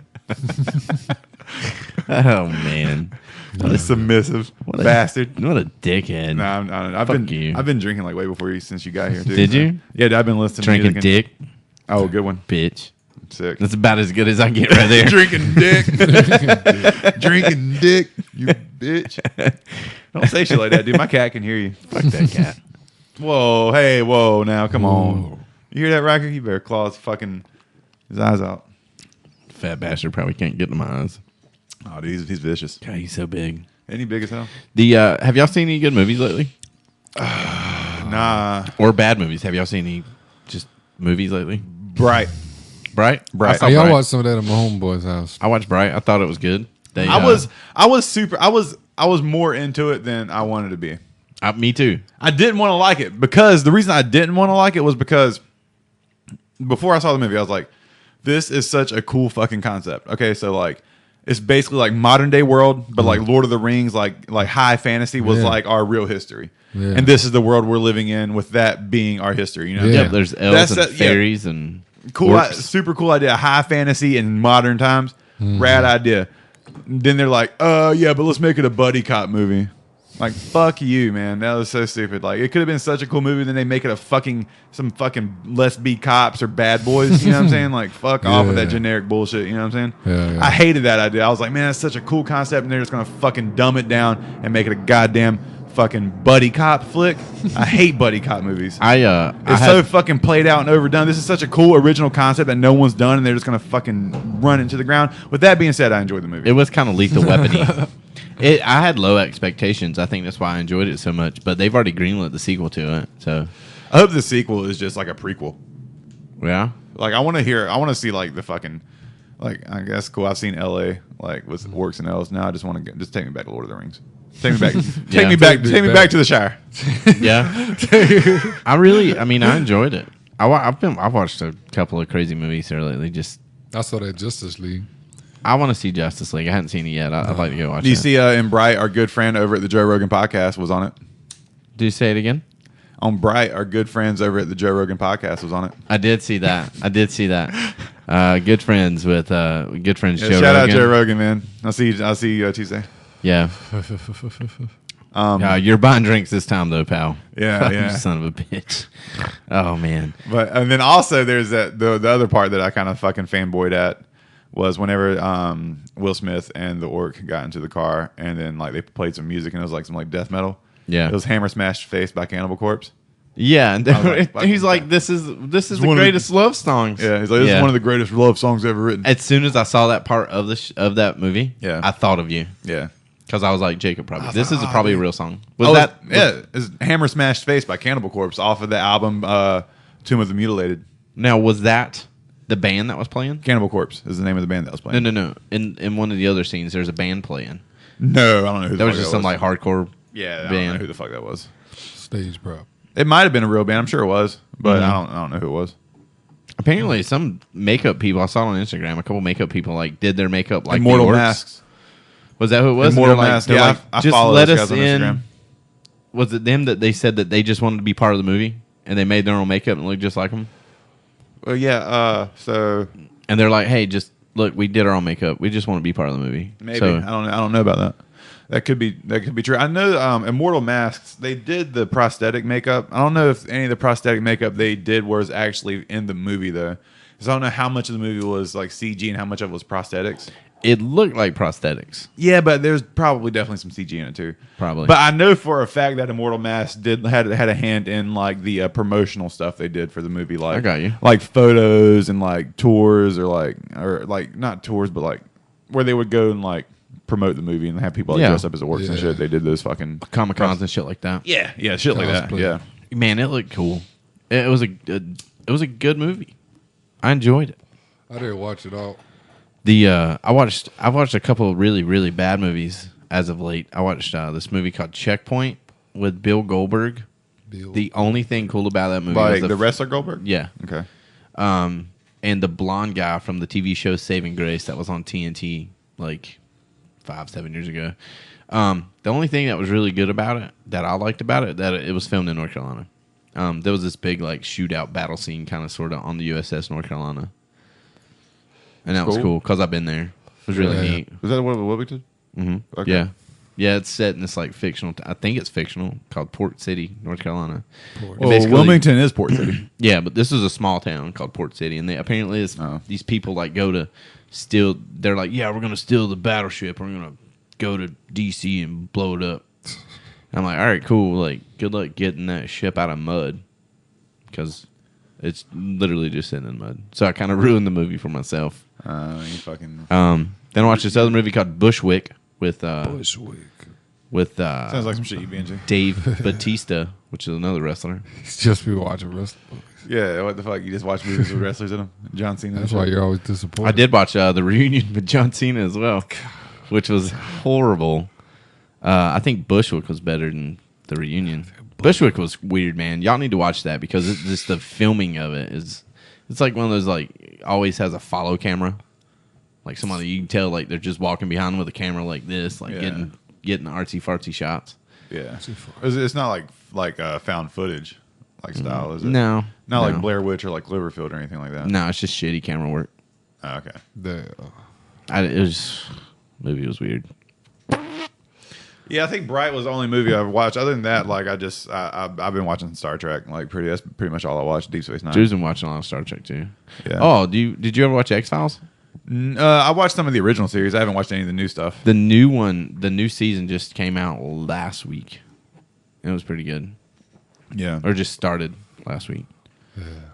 Oh, man. What a submissive bastard. What a dickhead. Nah, Fuck you. I've been drinking like way before you since you got here too. Did you? Yeah, dude, I've been listening. Drinking to dick, Oh, good one. bitch. Sick. That's about as good as I get right there. Drinking dick. Drinking dick. You bitch. Don't say shit like that, dude. My cat can hear you. Fuck that cat. Whoa, hey, whoa, now come on. You hear that, Riker? You better claw his eyes out. Fat bastard probably can't get in my eyes. Oh, dude, he's vicious. God, he's so big. Ain't he big as hell? Have y'all seen any good movies lately? Nah. Or bad movies? Have y'all seen any just movies lately? Bright. Bright? Bright. I saw Hey, y'all Bright. watched some of that at my homeboy's house. I watched Bright. I thought it was good. They, I was more into it than I wanted to be. me too. I didn't want to like it because the reason I didn't want to like it was because before I saw the movie, I was like, this is such a cool fucking concept. Okay, so like it's basically like modern day world, but like Lord of the Rings, like high fantasy was Yeah. like our real history. Yeah. And this is the world we're living in with that being our history. You know, Yeah. Yeah, there's elves and Yeah. fairies and Cool, orcs. super cool idea. High fantasy in modern times. Rad idea. Then they're like, yeah, but let's make it a buddy cop movie. Like, fuck you, man. That was so stupid. Like, it could have been such a cool movie. Then they make it some fucking let's be cops or bad boys. You know what I'm saying? Like, fuck off with that generic bullshit. You know what I'm saying? Yeah. I hated that idea. I was like, man, that's such a cool concept. And they're just going to fucking dumb it down and make it a goddamn fucking buddy cop flick. I hate buddy cop movies. It's so fucking played out and overdone. This is such a cool original concept that no one's done, and they're just going to fucking run into the ground. With that being said, I enjoyed the movie. It was kind of Lethal Weapon-y. I had low expectations. I think that's why I enjoyed it so much. But they've already greenlit the sequel to it. So I hope the sequel is just like a prequel. Yeah. Like I want to see like the fucking like I guess cool. I've seen L.A. like with orcs and elves. Now I just want to just take me back to Lord of the Rings. Take me back. Take me back to the Shire. Yeah. I enjoyed it. I've watched a couple of crazy movies here lately. I saw that Justice League. I want to see Justice League. I hadn't seen it yet. I'd like to go watch it. Do you see in Bright, our good friend over at the Joe Rogan podcast was on it? Do you say it again? On Bright, our good friends over at the Joe Rogan podcast was on it. I did see that. Good friends with good friends Joe Rogan. Shout out Joe Rogan, man. I'll see you Tuesday. Yeah. You're buying drinks this time though, pal. Yeah. You son of a bitch. Oh man. And then also there's the other part that I kind of fucking fanboyed at was whenever Will Smith and the orc got into the car and then like they played some music and it was like some like death metal. Yeah. It was Hammer Smashed Face by Cannibal Corpse. Yeah, and he's like, "This is the greatest love songs." Yeah, he's like, "This is one of the greatest love songs ever written." As soon as I saw that part of that movie, I thought of you. Yeah, because I was like, Jacob, this is probably a real song. It's Hammer Smashed Face by Cannibal Corpse off of the album Tomb of the Mutilated. Now, was that the band that was playing? Cannibal Corpse is the name of the band that was playing. No. In one of the other scenes, there's a band playing. No, I don't know who. That was just some like hardcore. Yeah, I band. don't know who the fuck that was. Stage prop. It might have been a real band. I'm sure it was, but I don't know who it was. Apparently, some makeup people I saw on Instagram. A couple makeup people like did their makeup like Immortal Masks. Was that who it was? Immortal Masks. Yeah, I just follow let those us guys on in. Instagram. Was it them that they said that they just wanted to be part of the movie and they made their own makeup and look just like them? Well, yeah. So and they're like, "Hey, just look, we did our own makeup. We just want to be part of the movie." Maybe I don't know about that. That could be true. I know Immortal Masks, they did the prosthetic makeup. I don't know if any of the prosthetic makeup they did was actually in the movie though. Because I don't know how much of the movie was like CG and how much of it was prosthetics. It looked like prosthetics. Yeah, but there's probably definitely some CG in it too. Probably. But I know for a fact that Immortal Masks had a hand in like the promotional stuff they did for the movie. Like, I got you. Like photos and like tours or like not tours, but like where they would go and like promote the movie and have people like dress up as orcs and shit. They did those fucking Comic-Cons and shit like that. Yeah, shit like that. Yeah, man, it looked cool. It was a good movie. I enjoyed it. I didn't watch it all. I watched a couple of really, really bad movies as of late. I watched this movie called Checkpoint with Bill Goldberg. The only thing cool about that movie was the wrestler Goldberg. Yeah. Okay. And the blonde guy from the TV show Saving Grace that was on TNT like 5-7 years ago. The only thing that was really good about it, that I liked about it, that it was filmed in North Carolina. There was this big like shootout battle scene kind of sort of on the USS North Carolina. And that was cool because I've been there. It was really neat. Was that what Wilmington? Mm-hmm. Okay. Yeah, it's set in this like fictional. I think it's fictional, called Port City, North Carolina. Wilmington is Port City. Yeah, but this is a small town called Port City, and they apparently these people like go to steal. They're like, yeah, we're gonna steal the battleship. We're gonna go to DC and blow it up. I'm like, all right, cool. Like, good luck getting that ship out of mud, because it's literally just sitting in mud. So I kind of ruined the movie for myself. You fucking. Then I watched this other movie called Bushwick with sounds like some shit you binging. Dave Batista, which is another wrestler. It's just be watching wrestling movies. Yeah, what the fuck? You just watch movies with wrestlers in them? John Cena. That's why you're always disappointed. I did watch the reunion with John Cena as well, which was horrible. I think Bushwick was better than the reunion. Bushwick was weird, man. Y'all need to watch that because it's just the filming of it is. It's like one of those like always has a follow camera, like somebody you can tell like they're just walking behind with a camera like this, like getting artsy fartsy shots. Yeah, it's not like found footage like style, is it? No, like Blair Witch or like Cloverfield or anything like that. No, it's just shitty camera work. Oh, okay. Movie was weird. Yeah, I think Bright was the only movie I've watched. Other than that, like I've been watching Star Trek. Like that's pretty much all I watched. Deep Space Nine. Drew's been watching a lot of Star Trek too. Yeah. Oh, did you ever watch X-Files? I watched some of the original series. I haven't watched any of the new stuff. The new season just came out last week. It was pretty good. Yeah. Or just started last week.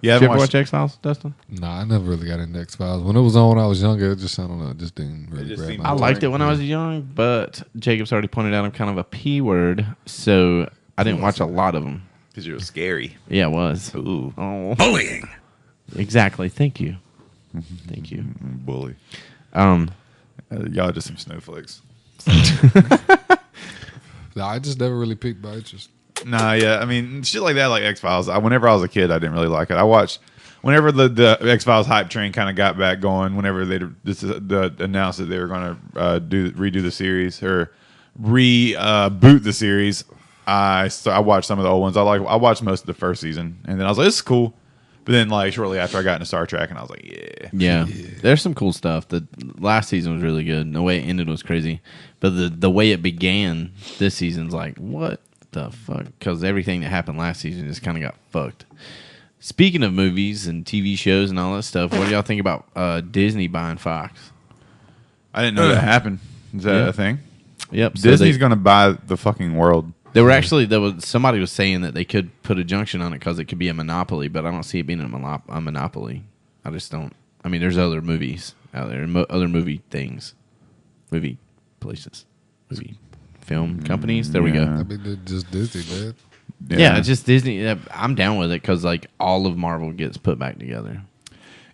Yeah. Did you ever watch X-Files, Dustin? Nah, I never really got into X-Files. When it was on when I was younger, it just, I don't know, it just didn't really just grab seemed my I boring. liked it when I was young, but Jacob's already pointed out I'm kind of a P word, so I didn't watch a lot of them. Because you were scary. Yeah, it was. Ooh. Oh, Bullying. exactly. Thank you. Thank you. Bully. Um, Y'all are just some snowflakes. Nah, I just never really picked my interest. Nah, yeah. I mean, shit like that, like X-Files. Whenever I was a kid, I didn't really like it. I watched whenever the X-Files hype train kind of got back going. Whenever they announced that they were going to redo the series or reboot the series, I watched some of the old ones. I watched most of the first season, and then I was like, "This is cool." But then, like shortly after, I got into Star Trek, and I was like, yeah, there's some cool stuff. The last season was really good. The way it ended was crazy, but the way it began this season's like, what the fuck? Because everything that happened last season just kind of got fucked. Speaking of movies and TV shows and all that stuff, what do y'all think about Disney buying Fox? I didn't know that happened. Is that a thing? Yep. So Disney's going to buy the fucking world. Somebody was saying that they could put a junction on it because it could be a monopoly, but I don't see it being a monopoly. I just don't. I mean, there's other movies out there, other movie things, movie places, movie film companies. There we go. I mean, they're just Disney, man. Yeah, it's just Disney. I'm down with it because like all of Marvel gets put back together.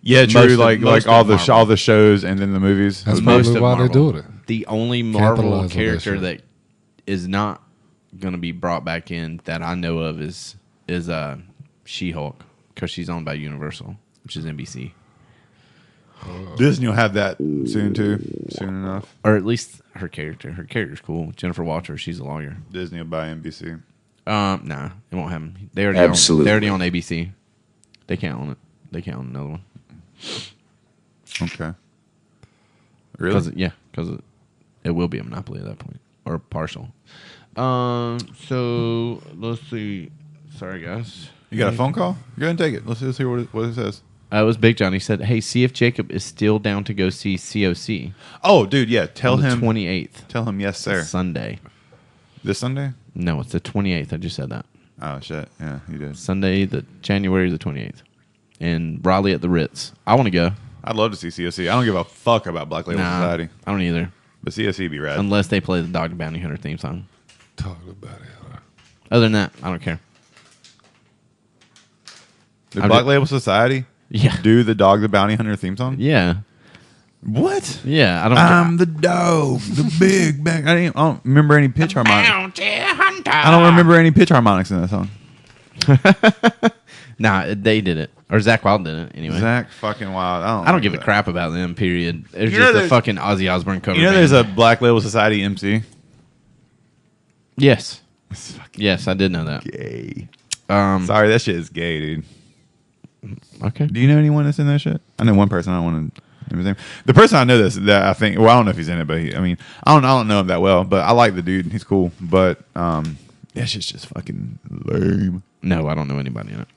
Yeah, true. Most All of all the shows and then the movies. That's Most probably of why they're Marvel. doing it. The only Marvel Capitalize on that character shit. that is not going to be brought back in that I know of is She-Hulk because she's owned by Universal, which is NBC, Disney will have that soon too. Soon enough. or at least her character. Her character's cool. Jennifer Walters, she's a lawyer. Disney will buy NBC. Nah, it won't happen. They already Absolutely. they're already on ABC. They can't own it. They can't own another one. Okay. Really? Because it will be a monopoly at that point or partial. So let's see. Sorry, guys. You got a phone call? Go ahead and take it. Let's see what it says. It was Big John. He said, "Hey, see if Jacob is still down to go see COC Oh, dude, yeah. Tell on the him. 28th, Tell him yes, sir. Sunday. This Sunday? No, it's the 28th. I just said that. Oh shit. Yeah, you did. Sunday, the January the 28th, in Raleigh at the Ritz. I want to go. I'd love to see COC. I don't give a fuck about Black Label Society, I don't either. but COC would be rad. Unless they play the Dog Bounty Hunter theme song. Talk about it. Other than that, I don't care. The I'm Black just- Label Society Yeah. do the Dog the Bounty Hunter theme song? Yeah. What? Yeah. I don't. I'm the dog, the big bang. I don't remember any pitch harmonics. I don't remember any pitch harmonics in that song. Nah, they did it, or Zach Wild did it anyway. Zach fucking Wild. I don't give a crap about them. Period. It's You know just a there's- fucking Ozzy Osbourne cover. You know, band. there's a Black Label Society MC. Yes. Yes, I did know that. Gay. Sorry. That shit is gay, dude. Okay. Do you know anyone that's in that shit? I know one person. I don't want to. The person I know that I think. Well, I don't know if he's in it, but I don't know him that well. But I like the dude. He's cool. But that shit's just fucking lame. No, I don't know anybody in it.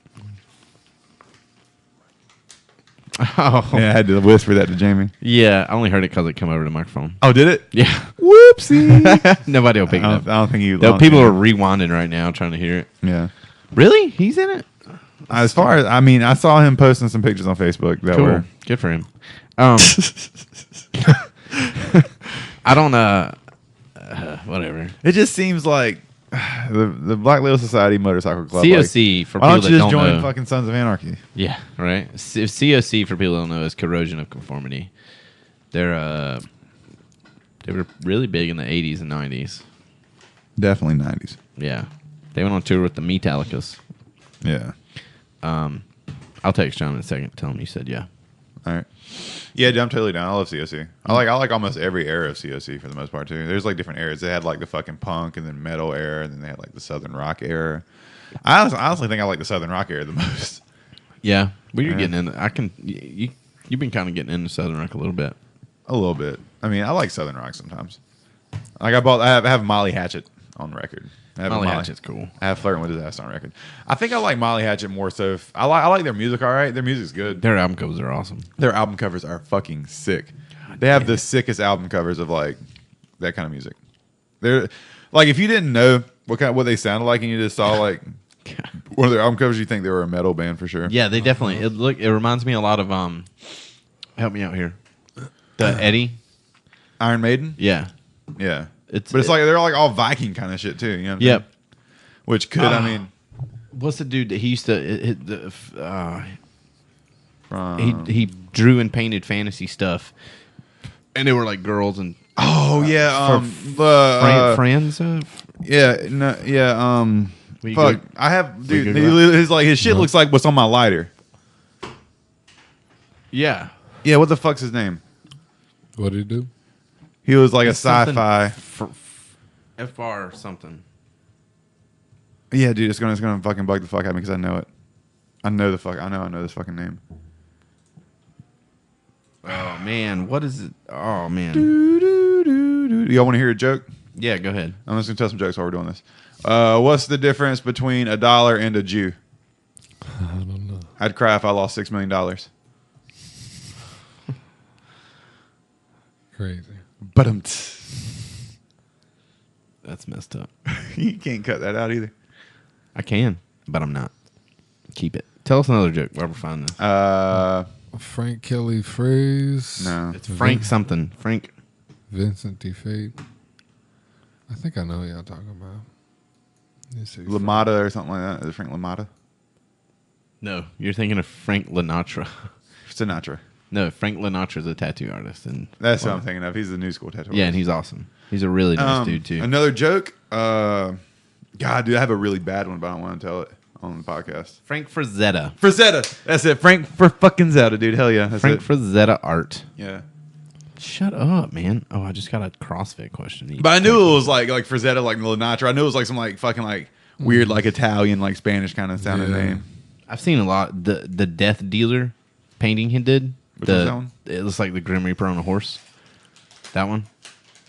Oh. Yeah, I had to whisper that to Jamie. Yeah, I only heard it because it came over the microphone. Oh, did it? Yeah. Whoopsie. Nobody will pick it I up. don't think you. Though people are rewinding right now trying to hear it. Yeah. Really? He's in it? As far as I saw him posting some pictures on Facebook that Cool. were. Good for him. I don't whatever. It just seems like the Black Label Society Motorcycle Club. COC for why people don't you that just don't join know. fucking Sons of Anarchy? Yeah, right. COC for people that don't know is corrosion of conformity. They were really big in the 80s and 90s. Definitely 90s. Yeah, they went on tour with the Metallicas. Yeah. I'll text John in a second. Tell him you said yeah. All right. Yeah, dude, I'm totally down. I love COC. I like almost every era of COC for the most part too. There's like different eras. They had like the fucking punk and then metal era, and then they had like the southern rock era. I honestly think I like the southern rock era the most. Yeah, well, you're getting in. You've been kind of getting into Southern Rock a little bit. A little bit. I mean, I like Southern rock sometimes. Like I have Molly Hatchet on record. Molly Hatchet's cool. I have Flirting with Disaster on record. I think I like Molly Hatchet more so. I like their music. All right, their music's good. Their album covers are awesome. Their album covers are fucking sick. They have the sickest album covers of like that kind of music. They're like if you didn't know what they sounded like and you just saw like one of their album covers, you think they were a metal band for sure. Yeah, they definitely. It reminds me a lot of help me out here. The Eddie. Iron Maiden. Yeah. Yeah. But it's like they're like all Viking kind of shit too. You know what I'm Yep. saying? Which could I mean, what's the dude that he used to? from He drew and painted fantasy stuff, and they were like girls and friends. Fuck, I have dude. His shit looks like what's on my lighter. Yeah. Yeah, what the fuck's his name? What did he do? He was like It's a sci-fi. FR something. Yeah, dude, it's gonna fucking bug the fuck out of me because I know it. I know this fucking name. Oh man, what is it? Oh man. Y'all want to hear a joke? Yeah, go ahead. I'm just gonna tell some jokes while we're doing this. What's the difference between $1 and a Jew? I don't know. I'd cry if I lost $6 million. Crazy. But That's messed up. you can't cut that out either. I can, but I'm not. Keep it. Tell us another joke while we're finding this. Frank Kelly phrase. No. It's Frank something. Frank. Vincent D. Fate. I think I know what y'all talking about. Let's see. LaMotta or something like that. Is it Frank LaMotta? No, you're thinking of Frank Sinatra. Sinatra. No, Frank Linatra's a tattoo artist, and That's what I'm thinking of. He's the new school tattoo yeah, and artist. he's awesome. He's a really nice dude too. Another joke. God, dude, I have a really bad one, but I don't want to tell it on the podcast. Frank Frazetta. Frazetta. That's it. Frank for fucking Zetta, dude. Hell yeah. That's Frank it. Frazetta art. Yeah. Shut up, man. Oh, I just got a CrossFit question. But I knew it was like Frazetta, like Linatra. I knew it was like some like fucking like weird like Italian like Spanish kind of sounding name. I've seen a lot. The Death Dealer painting he did. Which one's that one? It looks like the Grim Reaper on a horse. That one.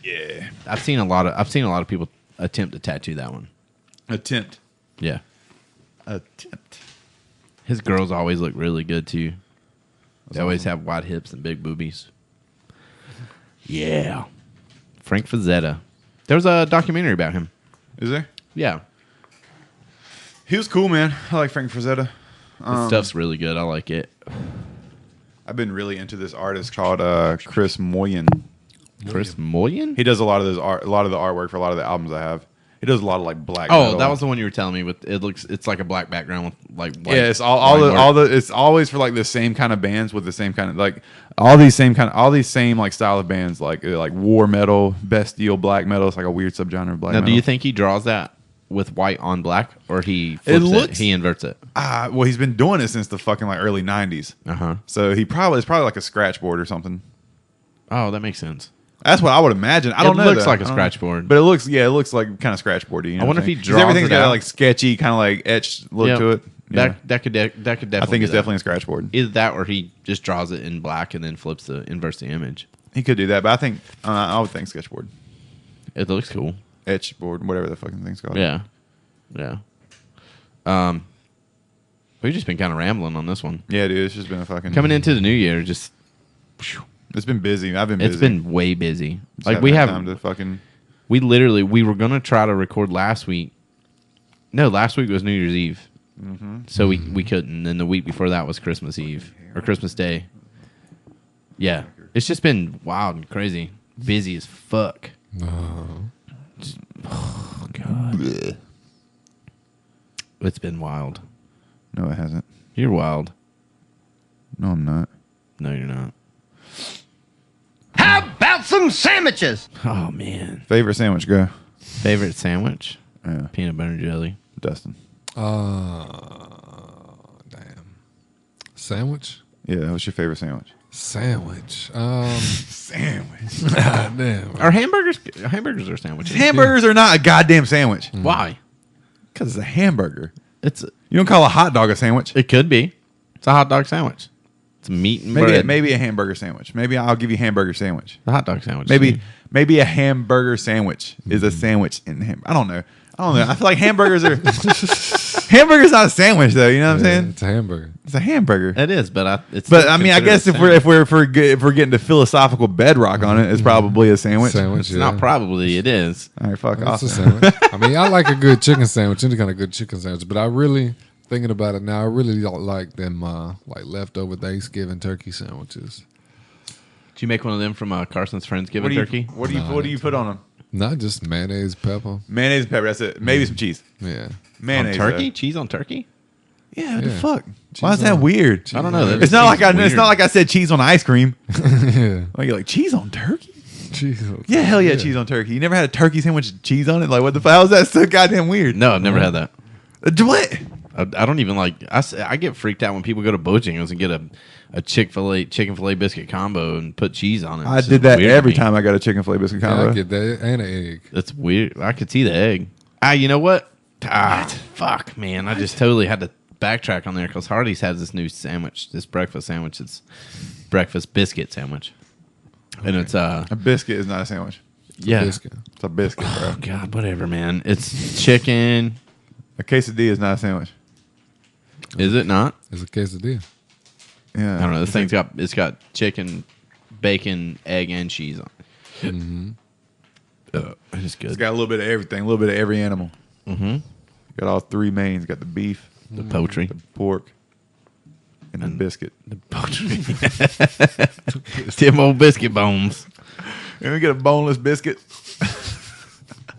Yeah. I've seen a lot of people attempt to tattoo that one. Attempt. Yeah. His girls always look really good too. They always have wide hips and big boobies. Yeah. Frank Frazetta. There was a documentary about him. Is there? Yeah. He was cool, man. I like Frank Frazetta. His stuff's really good. I like it. I've been really into this artist called Chris Moyen. Chris Moyen? He does a lot of the artwork for a lot of the albums I have. He does a lot of like black. Oh, metal. that was the one you were telling me. With it's like a black background with like white, yeah. It's it's always for like the same kind of bands with the same kind of like all these same like style of bands like war metal, bestial black metal. It's like a weird subgenre of black. Now, metal. do you think he draws that with white on black, or he flips it? He inverts it? Well, he's been doing it since the fucking like early '90s. So it's probably like a scratch board or something. Oh, that makes sense. That's what I would imagine. I don't know. It looks like a scratch board, but it looks like kind of scratch boardy. You know I wonder if he draws everything's it got out. a like sketchy kind of like etched look to it. Yeah. That could definitely. I think it's be that. definitely a scratch board. Either that, or he just draws it in black and then inverts the image. He could do that, but I think I would think sketchboard, It looks cool. etch board, whatever the fucking thing's called. Yeah. We've just been kind of rambling on this one. Yeah, dude, it's just been a fucking Coming into the new year, just It's been busy. I've been busy. it's been way busy. Just Like haven't we had have, time to fucking. we were gonna try to record last week. No, last week was New Year's Eve, so we couldn't. And then the week before that was Christmas Eve or Christmas Day. Yeah, it's just been wild and crazy, busy as fuck. Oh god, it's been wild. No, it hasn't. You're wild. No, I'm not. No, you're not. How about some sandwiches? Oh man, Favorite sandwich, go. favorite sandwich? Yeah, Peanut butter jelly. Dustin. Damn. Sandwich? Yeah, what's your favorite sandwich? Sandwich. Sandwich. Damn. Are hamburgers? Hamburgers are sandwiches. Hamburgers are not a goddamn sandwich. Why? Because it's a hamburger. It's You don't call a hot dog a sandwich. it could be. It's a hot dog sandwich. It's meat and bread. Maybe a hamburger sandwich. Maybe I'll give you a hamburger sandwich. The hot dog sandwich. Maybe a hamburger sandwich is a sandwich in ham. I don't know. I feel like hamburgers are hamburger's not a sandwich though. You know what I'm saying? It's a hamburger. It's a hamburger. It is, but I mean, I guess if we're getting to philosophical bedrock on it, it's probably a sandwich. It's not probably. It is. All right, fuck off. It's a sandwich. I mean, I like a good chicken sandwich, any kind of good chicken sandwich. But I really, thinking about it now, I really don't like them like leftover Thanksgiving turkey sandwiches. Did you make one of them from Carson's Friendsgiving turkey? What do you put on them? Not just mayonnaise, pepper. Mayonnaise and pepper. That's it. Maybe some cheese. Yeah. Mayonnaise. On turkey? Cheese on turkey? Yeah. What the fuck? Why is that weird? I don't know. It's not like I said cheese on ice cream. Yeah. Like you're like cheese on turkey? Cheese. Yeah, hell yeah, cheese on turkey. You never had a turkey sandwich with cheese on it? Like what the fuck? How is that so goddamn weird? No, I've never had that. What? I don't even like. I get freaked out when people go to Bojangles and get a chicken filet biscuit combo and put cheese on it. I did that every time I got a chicken filet biscuit combo. Yeah, I get that and an egg. That's weird. I could see the egg. You know what? Fuck, man. I just totally had to backtrack on there because Hardee's has this new sandwich, this breakfast sandwich. It's breakfast biscuit sandwich, and it's a biscuit is not a sandwich. Yeah, Biscuit. It's a biscuit, bro. oh god, whatever, man. It's chicken. A quesadilla is not a sandwich. Is it not? It's a quesadilla. Yeah, I don't know. This thing's got chicken, bacon, egg, and cheese on it. Mm-hmm. It's good. It's got a little bit of everything, a little bit of every animal. Mm-hmm. Got all three mains. Got the beef, The poultry. the pork, and the biscuit. The poultry. Them old biscuit bones. And we get a boneless biscuit.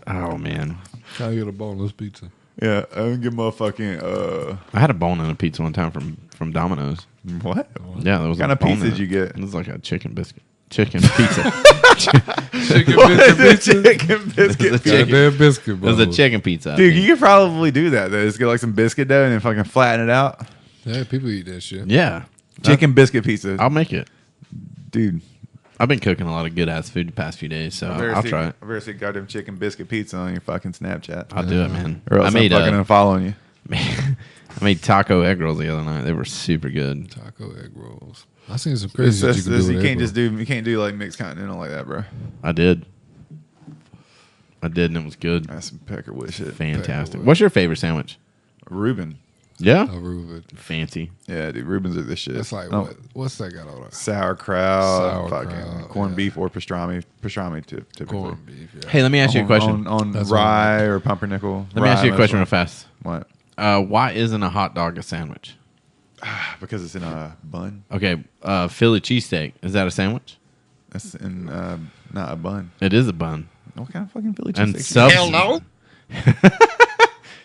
Oh, man. How you get a boneless pizza? Yeah, I'm get motherfucking I had a bone in a pizza one time from Domino's. what? Yeah, there was What kind a of bone pizza in did it. you get? It was like a chicken biscuit. Chicken pizza. Chicken What is biscuit a pizza? chicken biscuit? It's a chicken. Goddamn biscuit, It was bro. a chicken pizza. I Dude, think. you could probably do that. Though. Just get like some biscuit dough and then fucking flatten it out. Yeah, people eat that shit. Yeah. Chicken biscuit pizza, I'll make it. dude. I've been cooking a lot of good ass food the past few days, so I'll try it. I've ever seen goddamn chicken biscuit pizza on your fucking Snapchat. I'll do it, man. Or else I made I'm fucking unfollowing you. I made taco egg rolls the other night. They were super good. Taco egg rolls. I seen some crazy shit you can do with You egg can't rolls. just do. You can't do like mixed continental like that, bro. I did, and it was good. That's some Peckerwood shit. Fantastic. Peckerwood. What's your favorite sandwich? Reuben. Yeah, A Reuben. fancy. Yeah, dude. Reubens are this shit. That's like Oh, what? What's that got on it? Sauerkraut, fucking Sauerkraut, corned yeah. beef or pastrami. Pastrami typically. Corned beef. Yeah. Hey, let me ask you a question. on That's rye or pumpernickel. Let me ask you a question real fast. What? Why isn't a hot dog a sandwich? Because it's in a bun. Okay, Philly cheesesteak, is that a sandwich? That's in not a bun. It is a bun. What kind of fucking Philly And cheesesteak? subs, Hell no.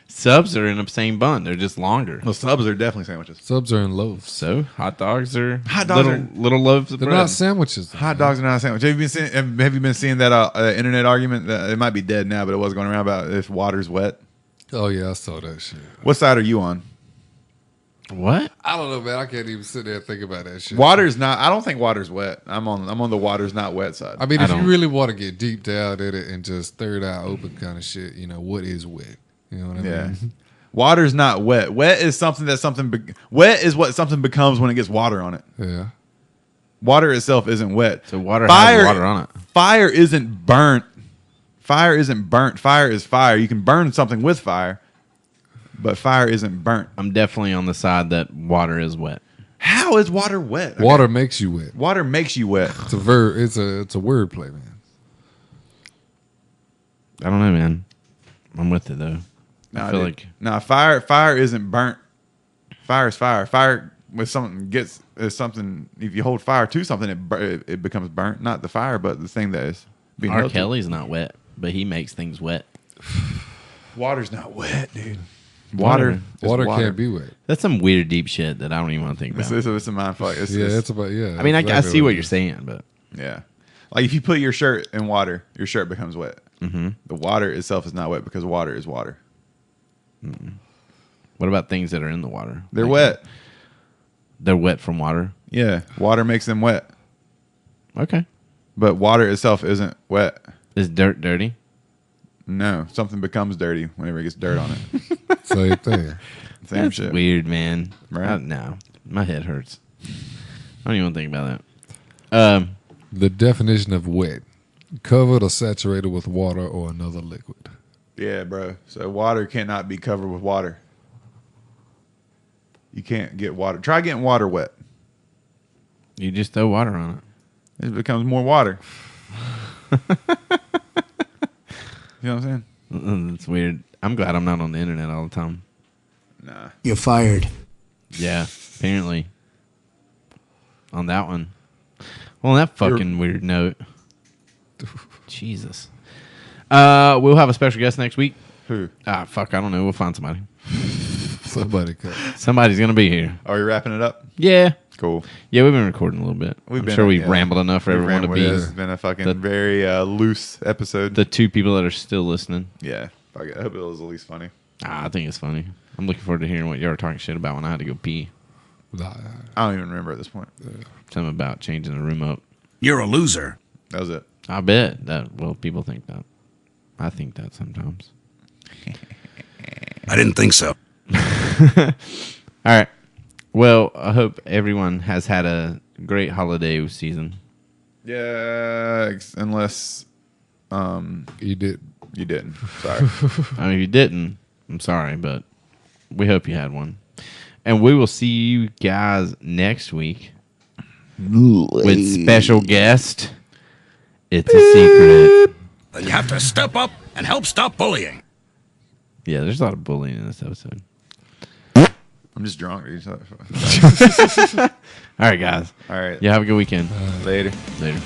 subs are in the same bun. They're just longer. Well, subs are definitely sandwiches. Subs are in loaves. So hot dogs are Hot dogs little loaves of They're bread. not sandwiches. though, Hot man. dogs are not a sandwich. Have you been seeing that internet argument? That it might be dead now, but it was going around about if water's wet. Oh yeah, I saw that shit. What side are you on? What? I don't know, man. I can't even sit there and think about that shit. Water's not. I don't think water's wet. I'm on the water's not wet side. I mean, I if you don't- really want to get deep down in it and just third eye open kind of shit, you know, what is wet? You know what I Yeah. mean? Water's not wet. Wet is something wet is what something becomes when it gets water on it. Yeah. Water itself isn't wet. So water has water on it. Fire isn't burnt. Fire isn't burnt. Fire is fire. You can burn something with fire, but fire isn't burnt. I'm definitely on the side that water is wet. How is water wet? Okay. Water makes you wet. Water makes you wet. It's a verb. It's a word play, man. I don't know, man. I'm with it though. Nah, I feel dude. like Nah, fire isn't burnt. Fire is fire. Fire with something is something. If you hold fire to something, it becomes burnt. Not the fire, but the thing that is being R. held to. Kelly's not wet, but he makes things wet. Water's not wet, dude. Water Can't be wet. That's some weird deep shit that I don't even want to think about. It's a mind fuck. Yeah, it's about I mean, I exactly see what it you're is. saying, but yeah. Like if you put your shirt in water, your shirt becomes wet. mm-hmm. The water itself is not wet because water is water. What about things that are in the water? They're Like, wet. They're wet from water. Yeah, water makes them wet, Okay. but water itself isn't wet. Is dirt dirty? No, something becomes dirty whenever it gets dirt on it. Same thing. Same That's shit. weird, man. Right. No, my head hurts. I don't even think about that. The definition of wet: covered or saturated with water or another liquid. Yeah, bro. So water cannot be covered with water. You can't get water. Try getting water wet. You just throw water on it. It becomes more water. You know what I'm saying? That's weird. I'm glad I'm not on the internet all the time. Nah. You're fired. Yeah, apparently. On that one. Well, on that fucking weird note. Jesus. We'll have a special guest next week. Who? Fuck, I don't know. We'll find somebody. Somebody's going to be here. Are we wrapping it up? Yeah. Cool. Yeah, we've been recording a little bit. I'm sure we've rambled enough for everyone to be. It's been a fucking very loose episode. The 2 people that are still listening. Yeah. Fuck it. I hope it was at least funny. I think it's funny. I'm looking forward to hearing what you were talking shit about when I had to go pee. I don't even remember at this point. Something about changing the room up. You're a loser. That was it. I bet that. Well, people think that. I think that sometimes. I didn't think so. All right. Well, I hope everyone has had a great holiday season. Yeah, unless you did. You didn't. Sorry. I mean, if you didn't, I'm sorry, but we hope you had one. And we will see you guys next week with special guest. It's a secret. Then you have to step up and help stop bullying. Yeah, there's a lot of bullying in this episode. I'm just drunk. All right, guys. All right. Yeah, have a good weekend. Later. Later.